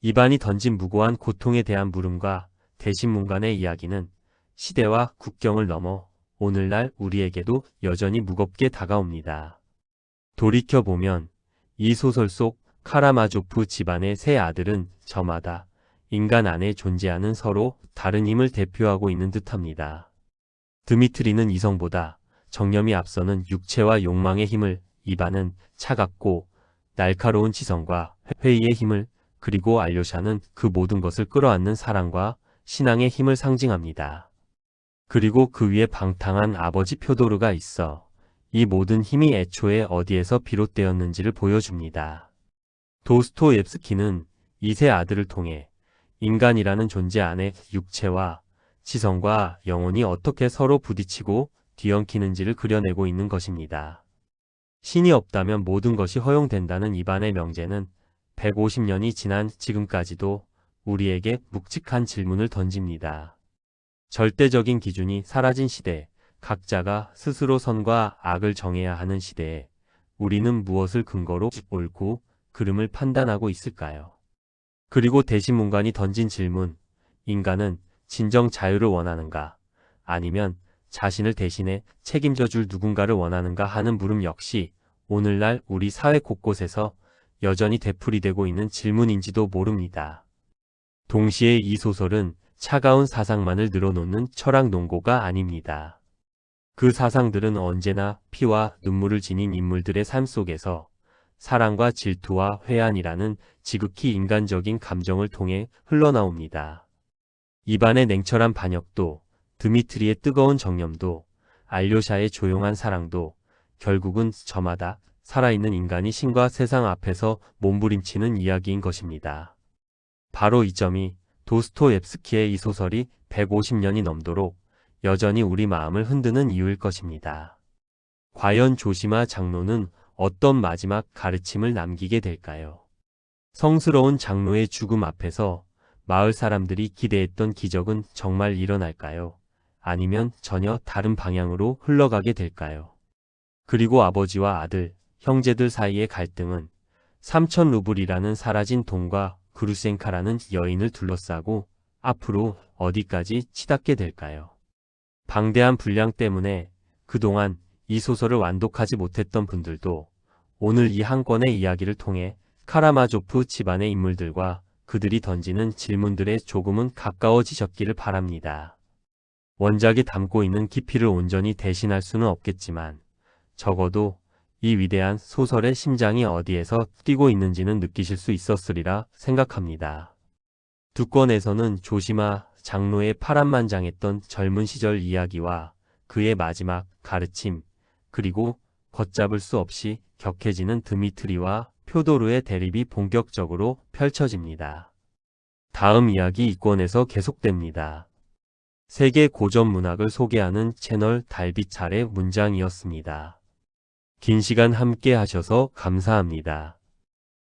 이반이 던진 무고한 고통에 대한 물음과 대신문간의 이야기는 시대와 국경을 넘어 오늘날 우리에게도 여전히 무겁게 다가옵니다. 돌이켜보면 이 소설 속 카라마조프 집안의 세 아들은 저마다 인간 안에 존재하는 서로 다른 힘을 대표하고 있는 듯합니다. 드미트리는 이성보다 정념이 앞서는 육체와 욕망의 힘을, 이반은 차갑고 날카로운 지성과 회의의 힘을, 그리고 알료샤는 그 모든 것을 끌어안는 사랑과 신앙의 힘을 상징합니다. 그리고 그 위에 방탕한 아버지 표도르가 있어 이 모든 힘이 애초에 어디에서 비롯되었는지를 보여줍니다. 도스토옙스키는 이 세 아들을 통해 인간이라는 존재 안에 육체와 지성과 영혼이 어떻게 서로 부딪히고 뒤엉키는지를 그려내고 있는 것입니다. 신이 없다면 모든 것이 허용된다는 이반의 명제는 150년이 지난 지금까지도 우리에게 묵직한 질문을 던집니다. 절대적인 기준이 사라진 시대, 각자가 스스로 선과 악을 정해야 하는 시대에 우리는 무엇을 근거로 옳고 그름을 판단하고 있을까요? 그리고 대신문관이 던진 질문, 인간은 진정 자유를 원하는가, 아니면 자신을 대신해 책임져 줄 누군가를 원하는가 하는 물음 역시 오늘날 우리 사회 곳곳에서 여전히 되풀이되고 있는 질문인지도 모릅니다. 동시에 이 소설은 차가운 사상만을 늘어놓는 철학 논고가 아닙니다. 그 사상들은 언제나 피와 눈물을 지닌 인물들의 삶 속에서 사랑과 질투와 회한이라는 지극히 인간적인 감정을 통해 흘러나옵니다. 이반의 냉철한 반역도, 드미트리의 뜨거운 정념도, 알료샤의 조용한 사랑도 결국은 저마다 살아있는 인간이 신과 세상 앞에서 몸부림치는 이야기인 것입니다. 바로 이 점이 도스토옙스키의 이 소설이 150년이 넘도록 여전히 우리 마음을 흔드는 이유일 것입니다. 과연 조시마 장로는 어떤 마지막 가르침을 남기게 될까요? 성스러운 장로의 죽음 앞에서 마을 사람들이 기대했던 기적은 정말 일어날까요? 아니면 전혀 다른 방향으로 흘러가게 될까요? 그리고 아버지와 아들, 형제들 사이의 갈등은 3,000 루블이라는 사라진 돈과 그루센카라는 여인을 둘러싸고 앞으로 어디까지 치닫게 될까요? 방대한 분량 때문에 그동안 이 소설을 완독하지 못했던 분들도 오늘 이 한 권의 이야기를 통해 카라마조프 집안의 인물들과 그들이 던지는 질문들에 조금은 가까워지셨기를 바랍니다. 원작이 담고 있는 깊이를 온전히 대신할 수는 없겠지만 적어도 이 위대한 소설의 심장이 어디에서 뛰고 있는지는 느끼실 수 있었으리라 생각합니다. 두 권에서는 조시마 장로의 파란만장했던 젊은 시절 이야기와 그의 마지막 가르침, 그리고 걷잡을 수 없이 격해지는 드미트리와 표도르의 대립이 본격적으로 펼쳐집니다. 다음 이야기 2권에서 계속됩니다. 세계 고전 문학을 소개하는 채널 달빛 아래 문장이었습니다. 긴 시간 함께 하셔서 감사합니다.